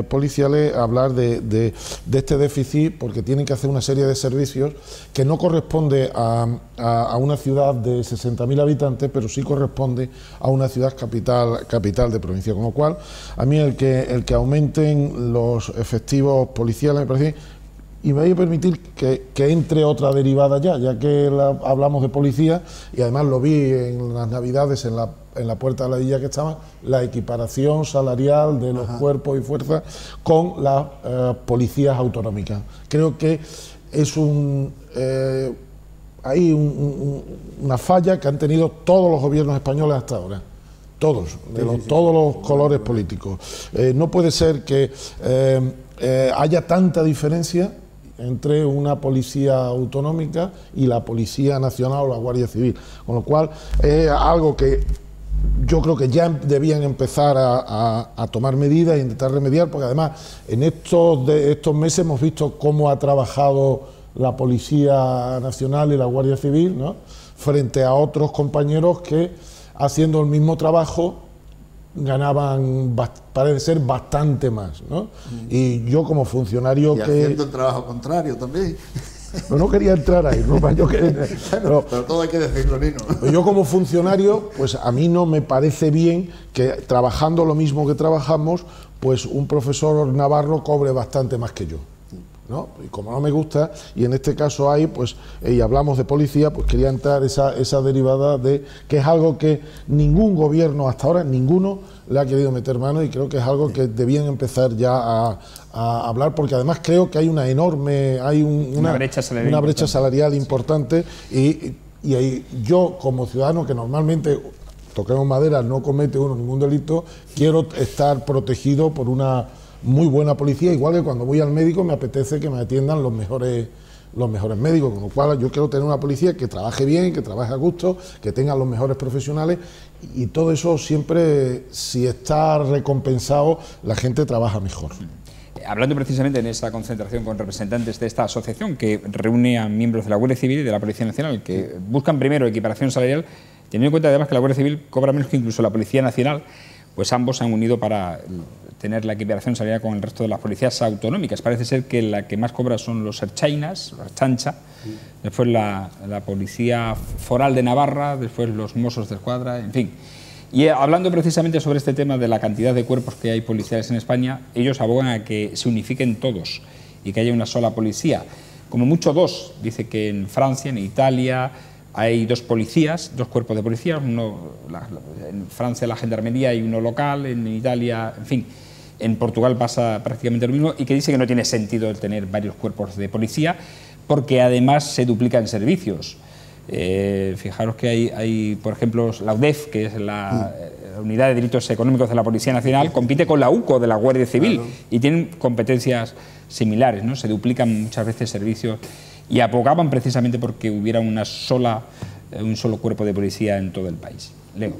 policiales hablar de este déficit, porque tienen que hacer una serie de servicios que no corresponde a una ciudad de 60.000 habitantes, pero sí corresponde a una ciudad capital de provincia, con lo cual a mí el que aumenten los efectivos policiales me parece. Y me voy a permitir que entre otra derivada ya que hablamos de policía, y además lo vi en las Navidades en la Puerta de la Villa que estaba, la equiparación salarial de los cuerpos y fuerzas con las policías autonómicas. Creo que es una falla que han tenido todos los gobiernos españoles hasta ahora. Todos los colores políticos. No puede ser que haya tanta diferencia entre una policía autonómica y la Policía Nacional o la Guardia Civil, con lo cual es algo que yo creo que ya debían empezar a tomar medidas e intentar remediar, porque además en estos meses hemos visto cómo ha trabajado la Policía Nacional y la Guardia Civil, ¿no?, frente a otros compañeros que, haciendo el mismo trabajo, ganaban, parece ser, bastante más, ¿no? Y yo, como funcionario haciendo el trabajo contrario también. No quería entrar ahí, no, pero todo hay que decirlo, Nino. Yo como funcionario, pues a mí no me parece bien que trabajando lo mismo que trabajamos, pues un profesor navarro cobre bastante más que yo, ¿no? Y como no me gusta, y en este caso hay, pues, y hablamos de policía, pues quería entrar esa derivada de que es algo que ningún gobierno hasta ahora, ninguno, le ha querido meter mano, y creo que es algo que debían empezar ya a hablar, porque además creo que hay una enorme, una brecha salarial importante, y ahí yo como ciudadano que normalmente, toquemos madera, no comete uno ningún delito, quiero estar protegido por una muy buena policía, igual que cuando voy al médico me apetece que me atiendan los mejores médicos, con lo cual yo quiero tener una policía que trabaje bien, que trabaje a gusto, que tenga los mejores profesionales, y todo eso siempre, si está recompensado, la gente trabaja mejor. Hablando precisamente en esa concentración con representantes de esta asociación que reúne a miembros de la Guardia Civil y de la Policía Nacional, que buscan primero equiparación salarial, teniendo en cuenta además que la Guardia Civil cobra menos que incluso la Policía Nacional, pues ambos se han unido para tener la equiparación salarial con el resto de las policías autonómicas. Parece ser que la que más cobra son los erchainas, la Ertzaintza, después la Policía Foral de Navarra, después los Mossos de Escuadra, en fin. Y hablando precisamente sobre este tema de la cantidad de cuerpos que hay policiales en España, ellos abogan a que se unifiquen todos y que haya una sola policía. Como mucho dos, dice que en Francia, en Italia, hay dos policías, dos cuerpos de policía, en Francia la gendarmería y uno local, en Italia, en fin, en Portugal pasa prácticamente lo mismo, y que dice que no tiene sentido el tener varios cuerpos de policía porque además se duplican servicios. Fijaros que hay, por ejemplo, la UDEF, que es la Unidad de Delitos Económicos de la Policía Nacional, compite con la UCO de la Guardia Civil, claro, y tienen competencias similares, ¿no? Se duplican muchas veces servicios y abogaban precisamente porque hubiera un solo cuerpo de policía en todo el país. Leo.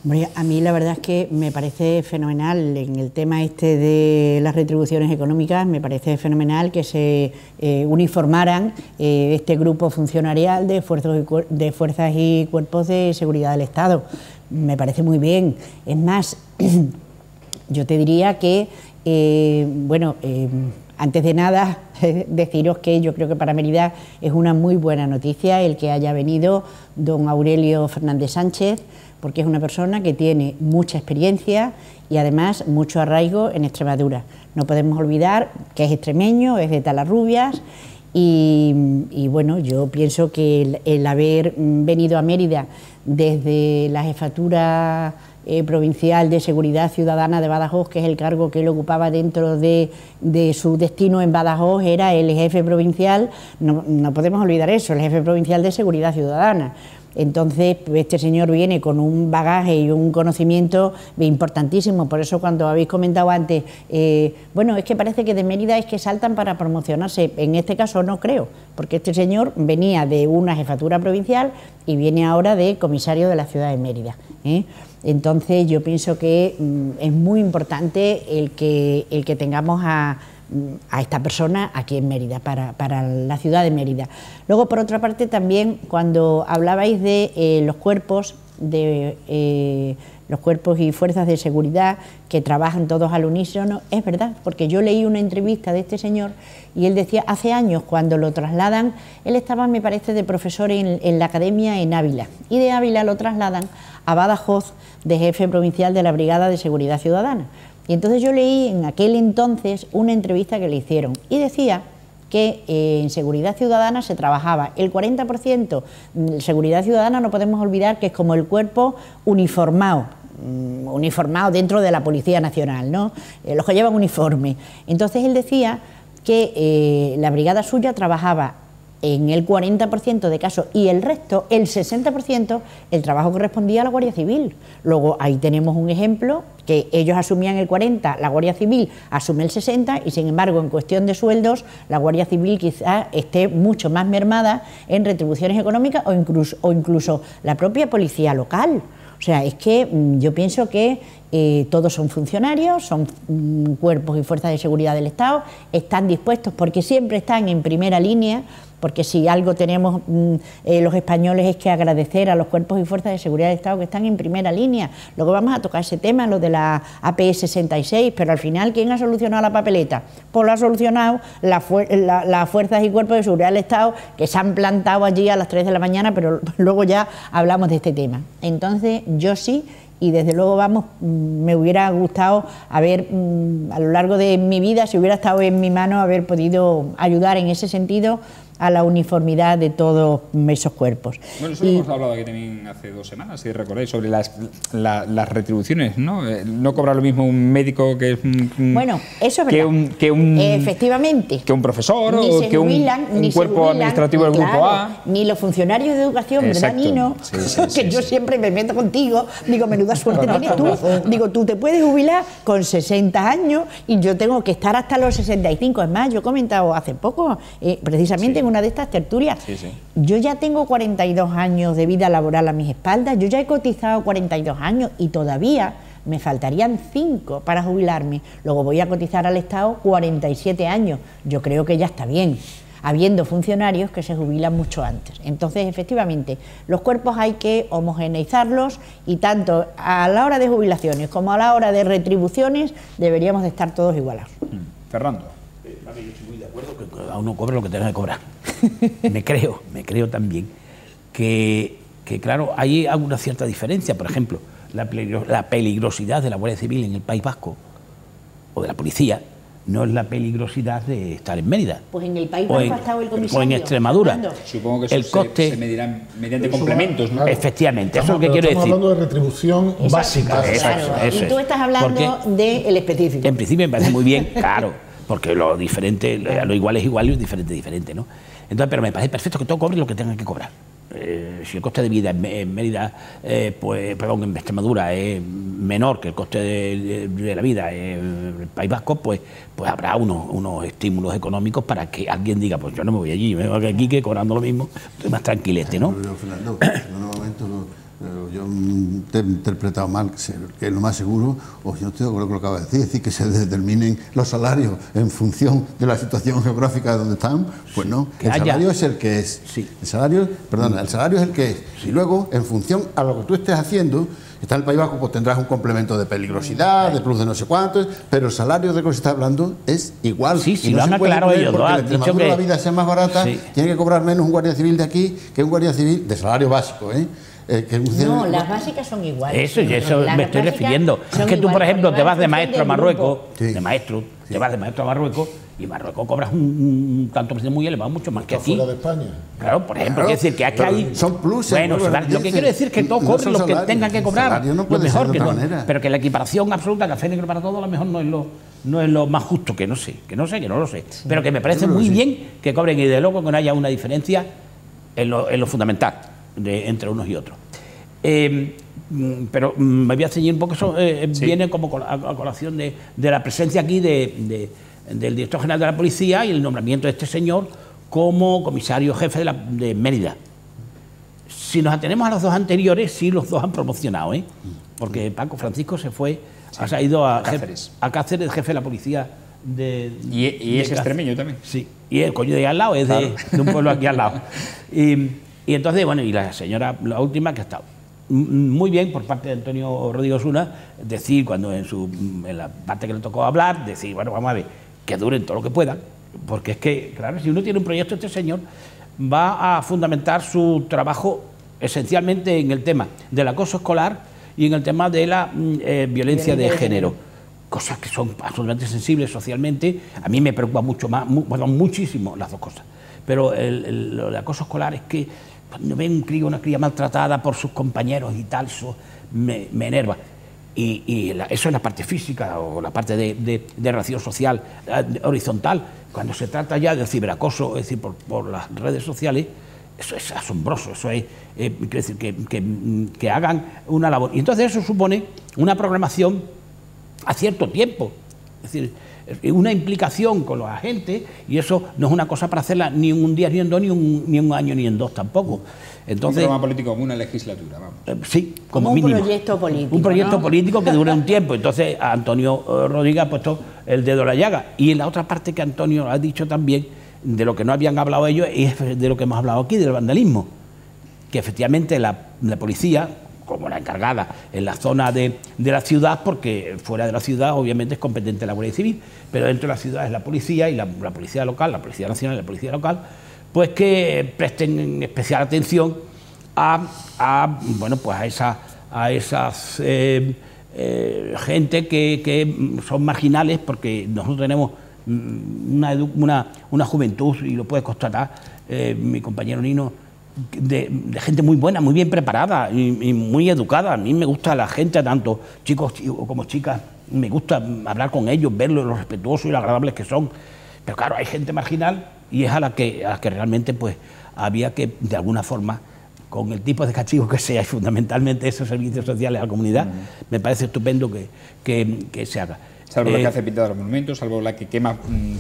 Hombre, a mí la verdad es que me parece fenomenal en el tema este de las retribuciones económicas, me parece fenomenal que se uniformaran este grupo funcionarial de fuerzas y cuerpos de seguridad del Estado. Me parece muy bien. Es más, yo te diría que, antes de nada, deciros que yo creo que para Mérida es una muy buena noticia el que haya venido don Aurelio Fernández Sánchez, porque es una persona que tiene mucha experiencia y además mucho arraigo en Extremadura. No podemos olvidar que es extremeño, es de Talarrubias, y bueno, yo pienso que el haber venido a Mérida desde la jefatura provincial de Seguridad Ciudadana de Badajoz, que es el cargo que él ocupaba dentro de su destino en Badajoz, era el jefe provincial, no podemos olvidar eso, el jefe provincial de Seguridad Ciudadana. Entonces, este señor viene con un bagaje y un conocimiento importantísimo. Por eso, cuando habéis comentado antes, bueno, es que parece que de Mérida es que saltan para promocionarse. En este caso no creo, porque este señor venía de una jefatura provincial y viene ahora de comisario de la ciudad de Mérida, ¿eh? Entonces, yo pienso que es muy importante el que tengamos a esta persona aquí en Mérida, para la ciudad de Mérida. Luego, por otra parte, también cuando hablabais de los cuerpos y fuerzas de seguridad que trabajan todos al unísono, es verdad, porque yo leí una entrevista de este señor y él decía, hace años cuando lo trasladan, él estaba, me parece, de profesor en la academia en Ávila, y de Ávila lo trasladan a Badajoz de jefe provincial de la Brigada de Seguridad Ciudadana. Y entonces yo leí en aquel entonces una entrevista que le hicieron y decía que en Seguridad Ciudadana se trabajaba el 40%, Seguridad Ciudadana no podemos olvidar que es como el cuerpo uniformado dentro de la Policía Nacional, ¿no? Los que llevan uniforme. Entonces él decía que la brigada suya trabajaba en el 40% de casos y el resto, el 60%, el trabajo correspondía a la Guardia Civil. Luego ahí tenemos un ejemplo, que ellos asumían el 40%, la Guardia Civil asume el 60%, y sin embargo en cuestión de sueldos la Guardia Civil quizás esté mucho más mermada en retribuciones económicas o incluso la propia policía local. O sea, es que yo pienso que todos son funcionarios, son cuerpos y fuerzas de seguridad del Estado, están dispuestos porque siempre están en primera línea porque si algo tenemos los españoles es que agradecer a los cuerpos y fuerzas de seguridad del Estado que están en primera línea. Luego vamos a tocar ese tema, lo de la APE 66, pero al final, ¿quién ha solucionado la papeleta? Pues lo ha solucionado las fuerzas y cuerpos de seguridad del Estado, que se han plantado allí a las 3 de la mañana, pero luego ya hablamos de este tema. Entonces, yo sí, y desde luego, vamos, me hubiera gustado haber, a lo largo de mi vida, si hubiera estado en mi mano, haber podido ayudar en ese sentido a la uniformidad de todos esos cuerpos. Bueno, eso lo hemos hablado aquí también hace 2 semanas, si recordáis, sobre las retribuciones, ¿no? No cobra lo mismo un médico que es bueno, eso es verdad. Efectivamente. Que un profesor o que un cuerpo administrativo del grupo A. Ni los funcionarios de educación, ¿verdad, Nino? Que yo siempre me meto contigo, digo, menuda suerte tienes tú. Digo, tú te puedes jubilar con 60 años y yo tengo que estar hasta los 65. Es más, yo he comentado hace poco, precisamente en una de estas tertulias, yo ya tengo 42 años de vida laboral a mis espaldas, yo ya he cotizado 42 años y todavía me faltarían 5 para jubilarme. Luego voy a cotizar al Estado 47 años. Yo creo que ya está bien, habiendo funcionarios que se jubilan mucho antes. Entonces, efectivamente, los cuerpos hay que homogeneizarlos y tanto a la hora de jubilaciones como a la hora de retribuciones deberíamos de estar todos igualados. Fernando. Yo estoy muy de acuerdo que cada uno cobre lo que tenga que cobrar. me creo también que claro, hay alguna cierta diferencia. Por ejemplo, la peligrosidad de la Guardia Civil en el País Vasco o de la policía no es la peligrosidad de estar en Mérida. Pues en el País Vasco ha estado el comisario. O en Extremadura. Fernando. Supongo que eso el coste se medirá mediante complementos, ¿no? Efectivamente, eso es lo que quiero decir. Estamos hablando de retribución básica. Eso y tú estás hablando del específico. En principio me parece muy bien, claro, porque lo diferente, lo igual es igual y lo diferente es diferente, ¿no? Entonces, pero me parece perfecto que todo cobre lo que tengan que cobrar. Si el coste de vida en Mérida, en Extremadura es menor que el coste de la vida en el País Vasco, pues habrá unos estímulos económicos para que alguien diga, pues yo no me voy allí, me voy aquí que cobrando lo mismo, estoy más tranquilete, ¿no? Pero, Fernando, en un momento yo te he interpretado mal, que es lo más seguro, o yo no estoy de acuerdo con lo que acabas de decir que se determinen los salarios en función de la situación geográfica de donde están, pues no, el salario es el que es. Sí. El salario es el que es. Y luego, en función a lo que tú estés haciendo, está en el País Vasco, pues tendrás un complemento de peligrosidad, de plus de no sé cuántos, pero el salario de lo que se está hablando es igual. Sí, sí, y no lo han se puede aclarado ellos. porque en Extremadura la vida sea más barata, tiene que cobrar menos un guardia civil de aquí que un guardia civil de salario básico, No, las básicas son iguales. Eso me estoy refiriendo. Es que tú, por ejemplo, te vas de maestro a Marruecos, te vas de maestro a Marruecos y en Marruecos cobras un tanto muy elevado, mucho más que aquí. Fuera de España. Claro, por ejemplo, quiero decir que aquí hay... Son pluses. Bueno, lo que quiero decir es que todos cobren lo que tengan que cobrar, no lo mejor que no. Manera. Pero que la equiparación absoluta, café negro para todos, a lo mejor no es lo más justo, que no lo sé. Sí. Pero que me parece muy bien que cobren y de luego que no haya una diferencia en lo fundamental entre unos y otros. Pero me voy a ceñir un poco, eso viene como a colación de la presencia aquí del director general de la policía y el nombramiento de este señor como comisario jefe de Mérida. Si nos atenemos a los dos anteriores, sí, los dos han promocionado, porque Paco Francisco ha ido a Cáceres, jefe de la policía y es extremeño también. Sí, y el coño de ahí al lado, es de un pueblo aquí al lado. Y entonces, bueno, y la señora, la última que ha estado. Muy bien por parte de Antonio Rodríguez Osuna decir, cuando en la parte que le tocó hablar, decir, bueno, vamos a ver, que duren todo lo que puedan, porque es que, claro, si uno tiene un proyecto, este señor va a fundamentar su trabajo esencialmente en el tema del acoso escolar y en el tema de la violencia de género, cosas que son absolutamente sensibles socialmente. A mí me preocupa muchísimo las dos cosas, pero lo de acoso escolar es que cuando ven un crío, una cría maltratada por sus compañeros y tal, eso me enerva. Y eso es la parte física o la parte de relación social horizontal. Cuando se trata ya del ciberacoso, es decir, por las redes sociales, eso es asombroso. Eso es, quiero decir, que hagan una labor. Y entonces eso supone una programación a cierto tiempo. Es decir, una implicación con los agentes, y eso no es una cosa para hacerla ni en un día, ni en dos, ni un año, ni en dos tampoco. Entonces, un programa político como una legislatura, vamos. Sí, como mínimo. Un proyecto político. Un proyecto político que dure un tiempo. Entonces, a Antonio Rodríguez ha puesto el dedo en la llaga. Y en la otra parte que Antonio ha dicho también, de lo que no habían hablado ellos es de lo que hemos hablado aquí, del vandalismo, que efectivamente la policía, como la encargada en la zona de la ciudad, porque fuera de la ciudad obviamente es competente la Guardia Civil, pero dentro de la ciudad es la policía y la policía local, la Policía Nacional y la Policía Local, pues que presten especial atención bueno, pues a esas gente que son marginales, porque nosotros tenemos una juventud, y lo puedes constatar, mi compañero Nino, de gente muy buena, muy bien preparada y muy educada. A mí me gusta la gente, tanto chicos como chicas, me gusta hablar con ellos, verlos, lo respetuosos y lo agradables que son. Pero claro, hay gente marginal y es a la que realmente pues había que, de alguna forma, con el tipo de castigo que sea, y fundamentalmente esos servicios sociales a la comunidad, me parece estupendo que se haga. Salvo la que hace pintar los monumentos, salvo la que quema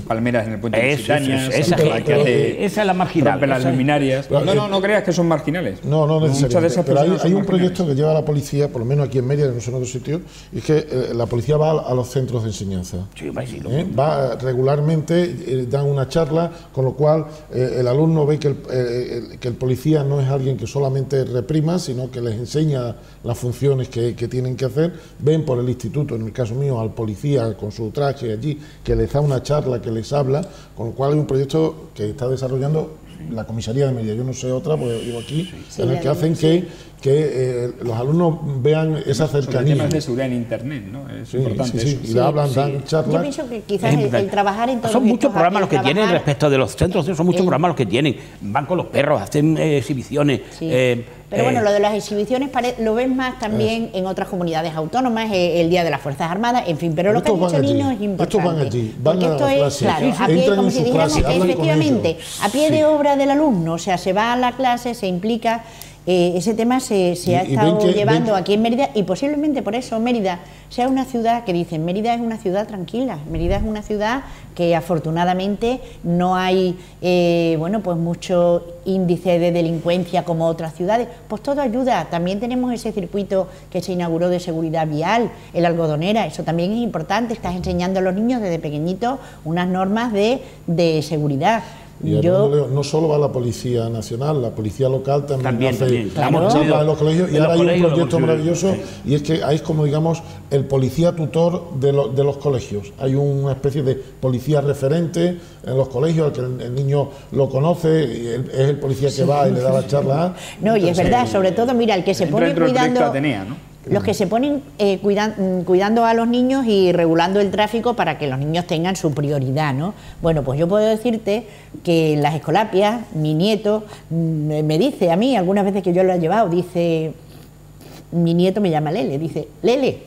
palmeras en el puente de Lusitania, esa es la marginal. Rompe las luminarias. No creas que son marginales. No necesariamente. Muchas de esas pero hay un marginales. proyecto que lleva la policía, por lo menos aquí en Mérida, no sé en otros sitios, y es que la policía va a los centros de enseñanza. Sí, va regularmente, dan una charla, con lo cual el alumno ve que el policía no es alguien que solamente reprima, sino que les enseña las funciones que tienen que hacer. Ven por el instituto, en el caso mío, al policía con su traje allí, que les da una charla, que les habla, con lo cual hay un proyecto que está desarrollando la comisaría de Mérida, yo no sé otra, porque vivo aquí, en el que hacen que los alumnos vean esa cercanía. Sobre temas de seguridad en Internet, ¿no? Es importante eso. Y le hablan, dan charlas. Yo pienso que quizás el trabajar en todos son muchos estos programas los que trabajar, tienen respecto de los centros, son muchos programas los que tienen. Van con los perros, hacen exhibiciones. Sí. Pero bueno, lo de las exhibiciones lo ves más también en otras comunidades autónomas, el Día de las Fuerzas Armadas, en fin, pero lo que ha dicho Nino es importante. Estos van allí, van a la clase, claro, a pie, como si dijéramos que efectivamente, a pie de obra del alumno, o sea, se va a la clase, se implica. Ese tema se ha estado llevando aquí en Mérida, y posiblemente por eso Mérida sea una ciudad que dicen, Mérida es una ciudad tranquila, Mérida es una ciudad que afortunadamente no hay bueno, pues mucho índice de delincuencia como otras ciudades, pues todo ayuda. También tenemos ese circuito que se inauguró de seguridad vial, el Algodonera, eso también es importante, estás enseñando a los niños desde pequeñitos unas normas de seguridad. Y no solo va la Policía Nacional, la Policía Local también hace claro. charlas en los colegios, y ahora hay un proyecto maravilloso, y es que es como, digamos, el policía tutor de los colegios. Hay una especie de policía referente en los colegios, al que el niño lo conoce, y es el policía que va y le da la charla. No, y es verdad, sobre todo, mira, el que se pone cuidando... Atenea, ¿no? Los que se ponen cuidando a los niños y regulando el tráfico para que los niños tengan su prioridad, ¿no? Bueno, pues yo puedo decirte que en las escolapias, mi nieto me dice a mí, algunas veces que yo lo he llevado, dice, mi nieto me llama Lele, dice, Lele,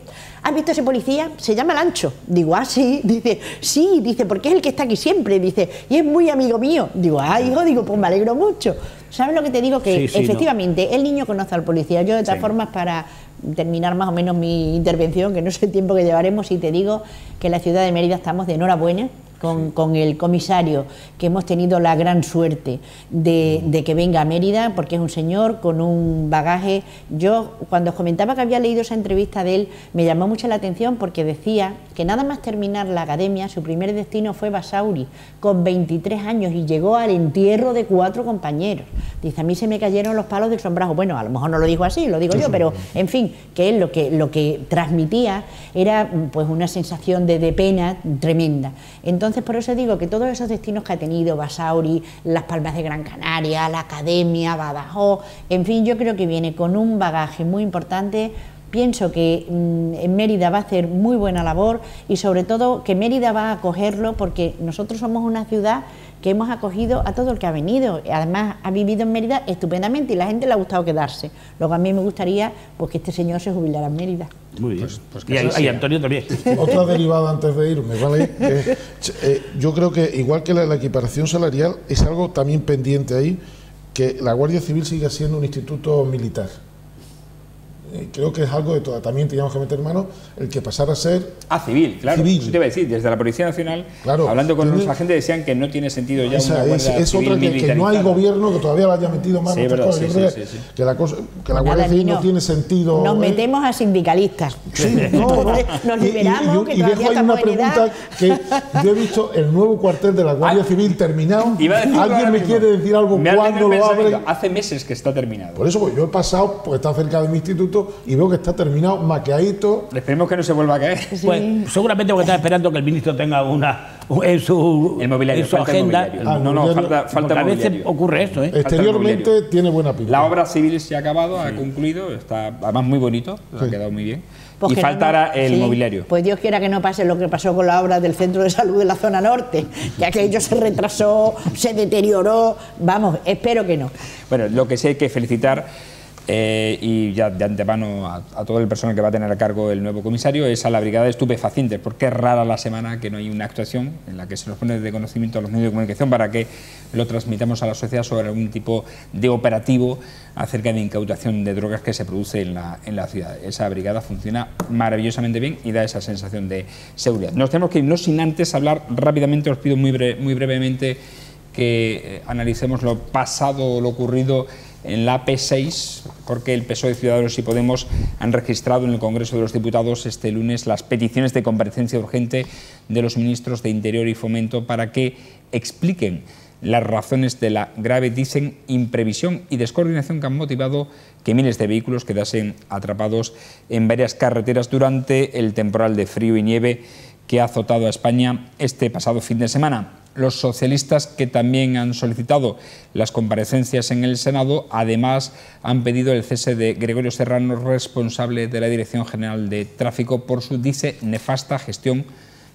¿has visto ese policía? Se llama Lancho. Digo, ah, sí. Dice, sí, dice, porque es el que está aquí siempre, dice, y es muy amigo mío. Digo, ah, hijo, digo, pues me alegro mucho. ¿Sabes lo que te digo? Que efectivamente el niño conoce al policía. Yo, de todas formas, para terminar más o menos mi intervención, que no sé el tiempo que llevaremos, y te digo que en la ciudad de Mérida estamos de enhorabuena con el comisario, que hemos tenido la gran suerte de que venga a Mérida, porque es un señor con un bagaje. Yo, cuando os comentaba que había leído esa entrevista de él, me llamó mucho la atención, porque decía que nada más terminar la academia, su primer destino fue Basauri, con 23 años, y llegó al entierro de 4 compañeros. Dice, a mí se me cayeron los palos del sombrajo. Bueno, a lo mejor no lo dijo así, lo digo yo, pero en fin, que él lo que transmitía era pues una sensación de pena tremenda. Entonces, por eso digo que todos esos destinos que ha tenido, Basauri, Las Palmas de Gran Canaria, la Academia, Badajoz, en fin, yo creo que viene con un bagaje muy importante. Pienso que en Mérida va a hacer muy buena labor, y sobre todo que Mérida va a acogerlo, porque nosotros somos una ciudad que hemos acogido a todo el que ha venido. Además, ha vivido en Mérida estupendamente y la gente le ha gustado quedarse. Luego a mí me gustaría pues que este señor se jubilara en Mérida. Muy bien. Pues y Antonio también. Otra derivada antes de irme, ¿vale? Yo creo que igual que la equiparación salarial, es algo también pendiente ahí, que la Guardia Civil siga siendo un instituto militar. creo que es algo de todo. También teníamos que meter mano el que pasara a ser... civil, claro. Civil. Eso te iba a decir, desde la Policía Nacional, claro, hablando con los agentes, decían que no tiene sentido ya una guardia es civil otra que no hay gobierno que todavía le haya metido mano a estas cosas. Yo creo que la Guardia Civil no tiene sentido. Nos metemos a sindicalistas. Sí, no. Nos liberamos, y dejo ahí una pregunta que yo he visto el nuevo cuartel de la Guardia Civil terminado. ¿Alguien me quiere decir algo cuándo lo abren? Hace meses que está terminado. Por eso, pues yo he pasado, pues está cerca de mi instituto y veo que está terminado, maqueadito. Esperemos que no se vuelva a caer. Sí. Pues seguramente porque está esperando que el ministro tenga una en su agenda. agenda. Falta a veces mobiliario. ocurre esto, ¿eh? Exteriormente tiene buena pinta. La obra civil se ha acabado, ha concluido, está además muy bonito, ha quedado muy bien. Pues y faltará el mobiliario. Pues Dios quiera que no pase lo que pasó con la obra del centro de salud de la zona norte, que aquello se retrasó, se deterioró. Vamos, espero que no. Bueno, lo que sí hay que felicitar, y ya de antemano a todo el personal que va a tener a cargo el nuevo comisario, es a la Brigada de Estupefacientes, porque es rara la semana que no hay una actuación en la que se nos pone de conocimiento a los medios de comunicación para que lo transmitamos a la sociedad sobre algún tipo de operativo acerca de incautación de drogas que se produce en la ciudad. Esa brigada funciona maravillosamente bien y da esa sensación de seguridad. Nos tenemos que ir, no sin antes hablar rápidamente, os pido muy brevemente que analicemos lo pasado, lo ocurrido en la AP6, porque el PSOE, Ciudadanos y Podemos han registrado en el Congreso de los Diputados este lunes las peticiones de comparecencia urgente de los ministros de Interior y Fomento para que expliquen las razones de la grave, dicen, imprevisión y descoordinación que han motivado que miles de vehículos quedasen atrapados en varias carreteras durante el temporal de frío y nieve que ha azotado a España este pasado fin de semana. Los socialistas, que también han solicitado las comparecencias en el Senado, además han pedido el cese de Gregorio Serrano, responsable de la Dirección General de Tráfico, por su, dice, nefasta gestión.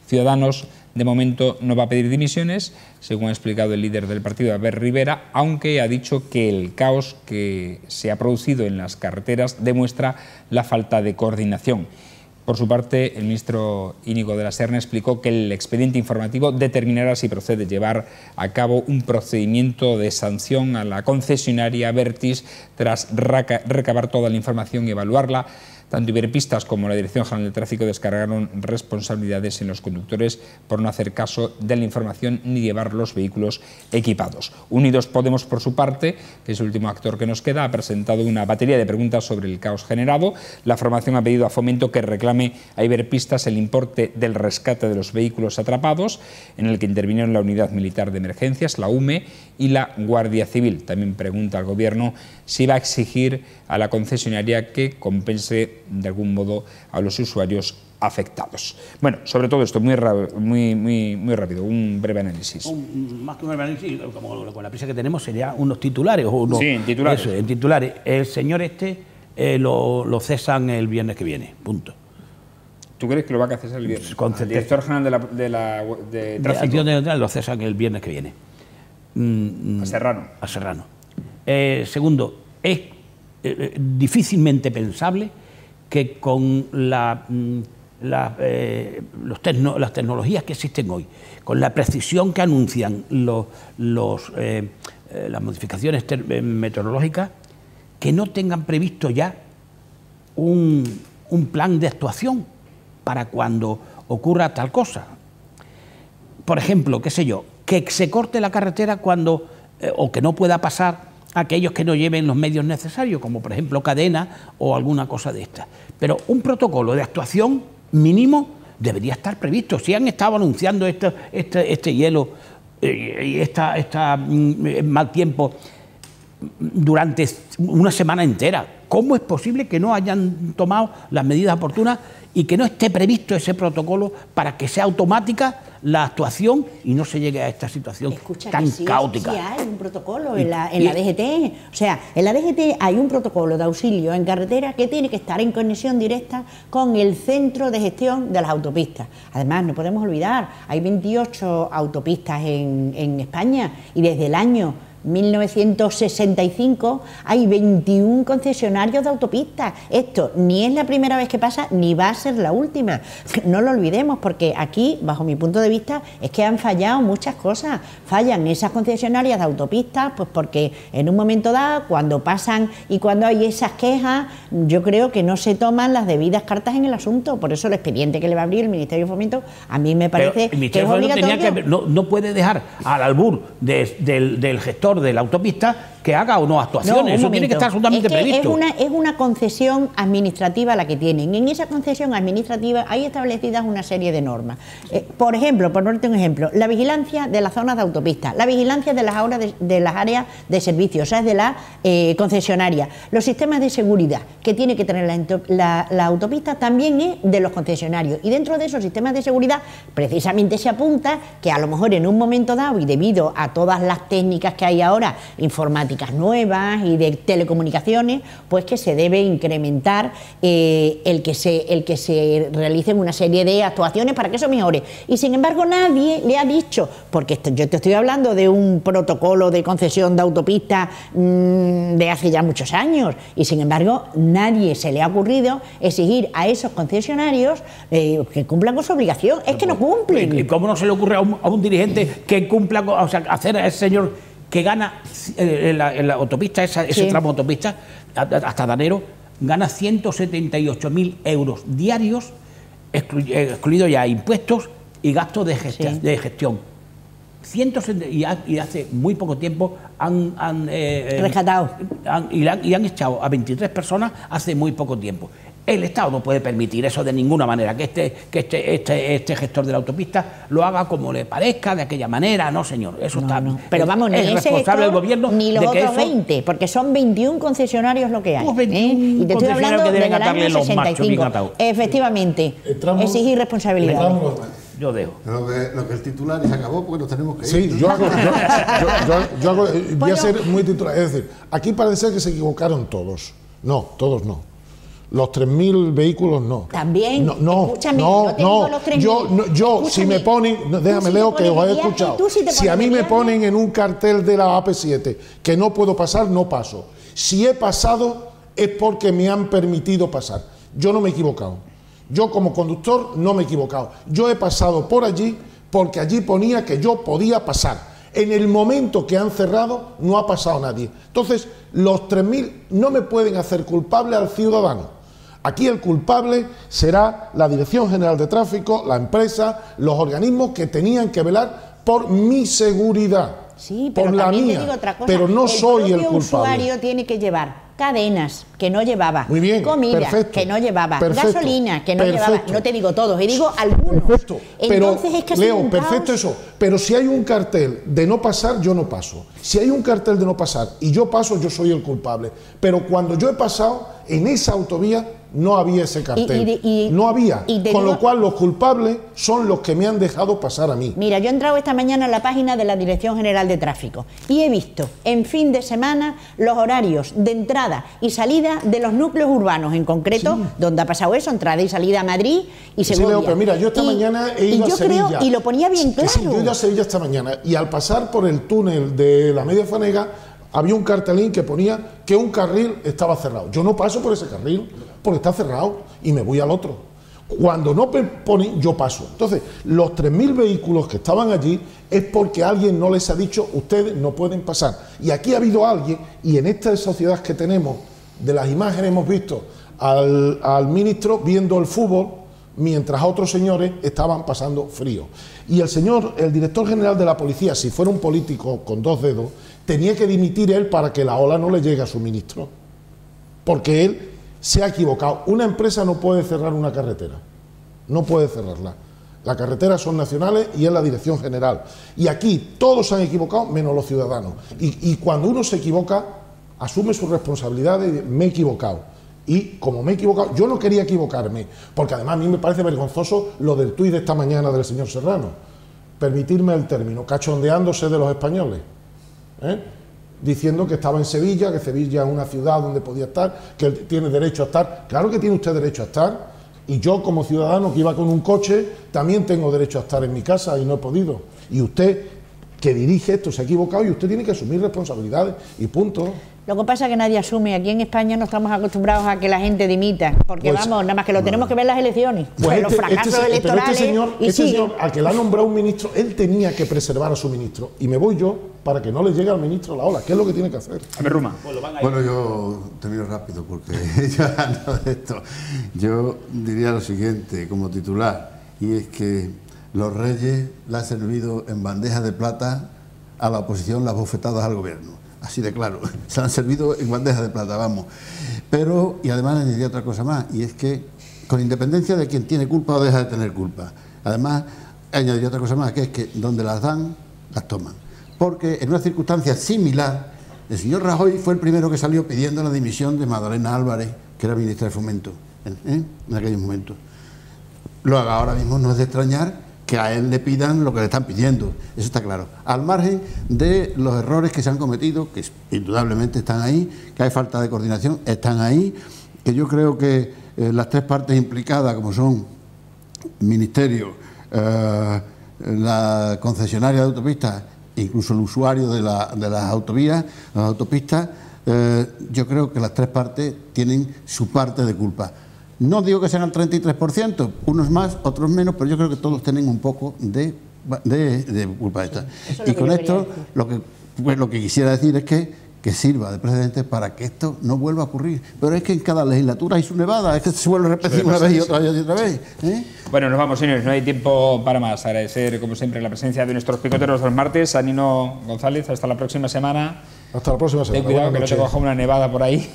Ciudadanos, de momento, no va a pedir dimisiones, según ha explicado el líder del partido, Albert Rivera, aunque ha dicho que el caos que se ha producido en las carreteras demuestra la falta de coordinación. Por su parte, el ministro Íñigo de la Serna explicó que el expediente informativo determinará si procede llevar a cabo un procedimiento de sanción a la concesionaria Abertis tras recabar toda la información y evaluarla. Tanto Iberpistas como la Dirección General de Tráfico descargaron responsabilidades en los conductores por no hacer caso de la información ni llevar los vehículos equipados. Unidos Podemos, por su parte, que es el último actor que nos queda, ha presentado una batería de preguntas sobre el caos generado. La formación ha pedido a Fomento que reclame a Iberpistas el importe del rescate de los vehículos atrapados, en el que intervinieron la Unidad Militar de Emergencias, la UME, y la Guardia Civil. También pregunta al Gobierno si va a exigir a la concesionaria que compense de algún modo a los usuarios afectados. Bueno, sobre todo esto, muy rápido, un breve análisis. Más que un breve análisis, como con la prisa que tenemos, sería unos titulares. Sí, en titulares. Eso, en titulares. El señor lo cesan el viernes que viene, punto. ¿Tú crees que lo va a cesar el viernes? El director general de Tráfico. Lo cesan el viernes que viene. A Serrano. A Serrano. Segundo, es difícilmente pensable que con las tecnologías que existen hoy, con la precisión que anuncian las modificaciones meteorológicas, que no tengan previsto ya un plan de actuación para cuando ocurra tal cosa. Por ejemplo, qué sé yo, que se corte la carretera cuando o que no pueda pasar aquellos que no lleven los medios necesarios, como por ejemplo cadena o alguna cosa de estas. Pero un protocolo de actuación mínimo debería estar previsto. Si han estado anunciando este hielo y mal tiempo durante una semana entera, ¿cómo es posible que no hayan tomado las medidas oportunas y que no esté previsto ese protocolo para que sea automática la actuación y no se llegue a esta situación tan caótica? Sí, hay un protocolo en la DGT. O sea, en la DGT hay un protocolo de auxilio en carretera que tiene que estar en conexión directa con el centro de gestión de las autopistas. Además, no podemos olvidar, hay 28 autopistas en España y desde el año 1965 hay 21 concesionarios de autopistas. Esto ni es la primera vez que pasa, ni va a ser la última. No lo olvidemos, porque aquí, bajo mi punto de vista, es que han fallado muchas cosas. Fallan esas concesionarias de autopistas, pues porque en un momento dado, cuando pasan y cuando hay esas quejas, yo creo que no se toman las debidas cartas en el asunto. Por eso el expediente que le va a abrir el Ministerio de Fomento, a mí me parece que es obligatorio. No puede dejar al albur del gestor de la autopista que haga o no actuaciones. Eso tiene que estar absolutamente previsto. Es una concesión administrativa la que tienen. En esa concesión administrativa hay establecidas una serie de normas. Por ejemplo, por ponerte un ejemplo, la vigilancia de las zonas de autopista, la vigilancia de las áreas de servicio, o sea, de la concesionaria, los sistemas de seguridad que tiene que tener la autopista también es de los concesionarios. Y dentro de esos sistemas de seguridad, precisamente se apunta que a lo mejor en un momento dado, y debido a todas las técnicas que hay ahora, informáticas nuevas y de telecomunicaciones, pues que se debe incrementar el que se realicen una serie de actuaciones para que eso mejore. Y sin embargo nadie le ha dicho, porque yo te estoy hablando de un protocolo de concesión de autopista de hace ya muchos años, y sin embargo nadie se le ha ocurrido exigir a esos concesionarios que cumplan con su obligación. Es que no cumplen. ¿Y cómo no se le ocurre a un dirigente que cumpla, o sea, hacer a ese señor que gana en la autopista, ese tramo de autopista, hasta Danero, gana 178.000 euros diarios, excluidos ya impuestos y gastos de gestión. Y hace muy poco tiempo han rescatado y han echado a 23 personas hace muy poco tiempo. El Estado no puede permitir eso de ninguna manera, que este gestor de la autopista lo haga como le parezca, de aquella manera. No, señor, eso está... No. Pero vamos, ni ese responsable del gobierno ni los otros 20, porque son 21 concesionarios lo que hay. Y te estoy hablando del año 65. Efectivamente, exigir responsabilidad. Yo dejo. Lo que el titular y se acabó porque nos tenemos que ir. Sí, voy a ser muy titular. Es decir, aquí parece ser que se equivocaron todos. No, todos no. Los 3.000 vehículos no. También. Escúchame, yo si me ponen, déjame Leo que os he escuchado. Si a mí me ponen en un cartel de la AP7 que no puedo pasar, no paso. Si he pasado es porque me han permitido pasar. Yo no me he equivocado. Yo como conductor no me he equivocado. Yo he pasado por allí porque allí ponía que yo podía pasar. En el momento que han cerrado no ha pasado nadie. Entonces, los 3.000 no me pueden hacer culpable al ciudadano. Aquí el culpable será la Dirección General de Tráfico, la empresa, los organismos que tenían que velar por mi seguridad, sí, pero por la mía, te digo otra cosa. Pero no soy el culpable. El usuario tiene que llevar cadenas que no llevaba, muy bien, comida perfecto, que no llevaba, perfecto, gasolina que no perfecto, llevaba, no te digo todos, y digo algunos. Perfecto, entonces pero es que Leo, perfecto eso, pero si hay un cartel de no pasar, yo no paso. Si hay un cartel de no pasar y yo paso, yo soy el culpable. Pero cuando yo he pasado, en esa autovía no había ese cartel, no había, con lo cual los culpables son los que me han dejado pasar a mí. Mira, yo he entrado esta mañana en la página de la Dirección General de Tráfico y he visto en fin de semana los horarios de entrada y salida de los núcleos urbanos, en concreto, donde ha pasado eso, entrada y salida a Madrid y Segovia. Sí, Leo, pero mira, yo esta mañana he ido a Sevilla. Y lo ponía bien claro. Sí, yo he ido a Sevilla esta mañana y al pasar por el túnel de la Media Fanega había un cartelín que ponía que un carril estaba cerrado. Yo no paso por ese carril porque está cerrado y me voy al otro. Cuando no me ponen, yo paso. Entonces, los 3.000 vehículos que estaban allí es porque alguien no les ha dicho, ustedes no pueden pasar. Y aquí ha habido alguien, y en esta sociedad que tenemos, de las imágenes hemos visto al ministro viendo el fútbol, mientras otros señores estaban pasando frío. Y el director general de la policía, si fuera un político con 2 dedos, tenía que dimitir él para que la ola no le llegue a su ministro. Porque él se ha equivocado. Una empresa no puede cerrar una carretera. No puede cerrarla. Las carreteras son nacionales y es la dirección general. Y aquí todos se han equivocado menos los ciudadanos. Y cuando uno se equivoca, asume su responsabilidad de me he equivocado. Y como me he equivocado, yo no quería equivocarme, porque además a mí me parece vergonzoso lo del tuit de esta mañana del señor Serrano. Permitirme el término, cachondeándose de los españoles. Diciendo que estaba en Sevilla, que Sevilla es una ciudad donde podía estar, que él tiene derecho a estar. Claro que tiene usted derecho a estar, y yo como ciudadano que iba con un coche también tengo derecho a estar en mi casa y no he podido. Y usted que dirige esto se ha equivocado y usted tiene que asumir responsabilidades y punto. Lo que pasa es que nadie asume. Aquí en España no estamos acostumbrados a que la gente dimita, porque pues, vamos, nada más que lo tenemos que ver en las elecciones. Pues los fracasos electorales. Pero este señor, al que le ha nombrado un ministro, él tenía que preservar a su ministro. Y me voy yo para que no le llegue al ministro la ola. ¿Qué es lo que tiene que hacer? A ver, Ruma. Bueno, yo termino rápido porque ya hablando de esto, yo diría lo siguiente como titular, y es que los reyes le han servido en bandeja de plata a la oposición las bofetadas al gobierno. Así de claro, se han servido en bandeja de plata, vamos. Pero, y además añadiría otra cosa más, y es que con independencia de quien tiene culpa o deja de tener culpa, además añadiría otra cosa más, que es que donde las dan, las toman. Porque en una circunstancia similar, el señor Rajoy fue el primero que salió pidiendo la dimisión de Madalena Álvarez, que era ministra de Fomento, en aquellos momentos. Lo haga ahora mismo no es de extrañar que a él le pidan lo que le están pidiendo, eso está claro. Al margen de los errores que se han cometido, que indudablemente están ahí, que hay falta de coordinación, están ahí, que yo creo que las tres partes implicadas, como son Ministerio, la concesionaria de autopistas, incluso el usuario de las autovías, las autopistas, yo creo que las tres partes tienen su parte de culpa. No digo que sean el 33%, unos más, otros menos, pero yo creo que todos tienen un poco de culpa de esta. Y con esto, lo que quisiera decir es que sirva de precedente para que esto no vuelva a ocurrir. Pero es que en cada legislatura hay su nevada, es que se vuelve a repetir una vez y otra vez y otra vez. Bueno, nos vamos, señores, no hay tiempo para más. Agradecer, como siempre, la presencia de nuestros picoteros del martes. A Nino González, hasta la próxima semana. Hasta la próxima semana. Ten cuidado que no te coja una nevada por ahí.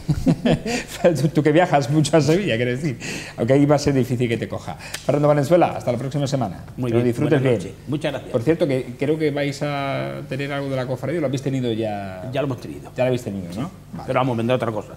Tú que viajas mucho a Sevilla, quiero decir. Aunque ahí va a ser difícil que te coja. Fernando Valenzuela, hasta la próxima semana. Muy que bien, lo disfrutes bien. noches. Muchas gracias. Por cierto, que creo que vais a tener algo de la cofradía, ¿lo habéis tenido ya? Ya lo hemos tenido. Ya lo habéis tenido, ¿no? Vale. Pero vamos, vendrá otra cosa.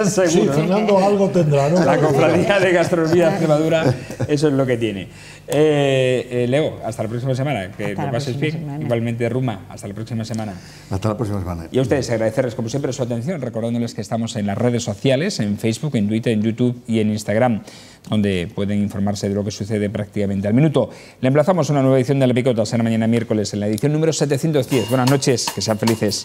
Seguro. Sí, Fernando algo tendrá, ¿no? La cofradía de gastronomía de Extremadura, eso es lo que tiene. Leo, hasta la próxima semana. Que lo pases bien. Igualmente, Ruma, hasta la próxima semana. Hasta la próxima semana. Y a ustedes, agradecerles como siempre su atención, recordándoles que estamos en las redes sociales, en Facebook, en Twitter, en YouTube y en Instagram, donde pueden informarse de lo que sucede prácticamente al minuto. Le emplazamos a una nueva edición de La Picota, será mañana miércoles en la edición número 710. Buenas noches, que sean felices.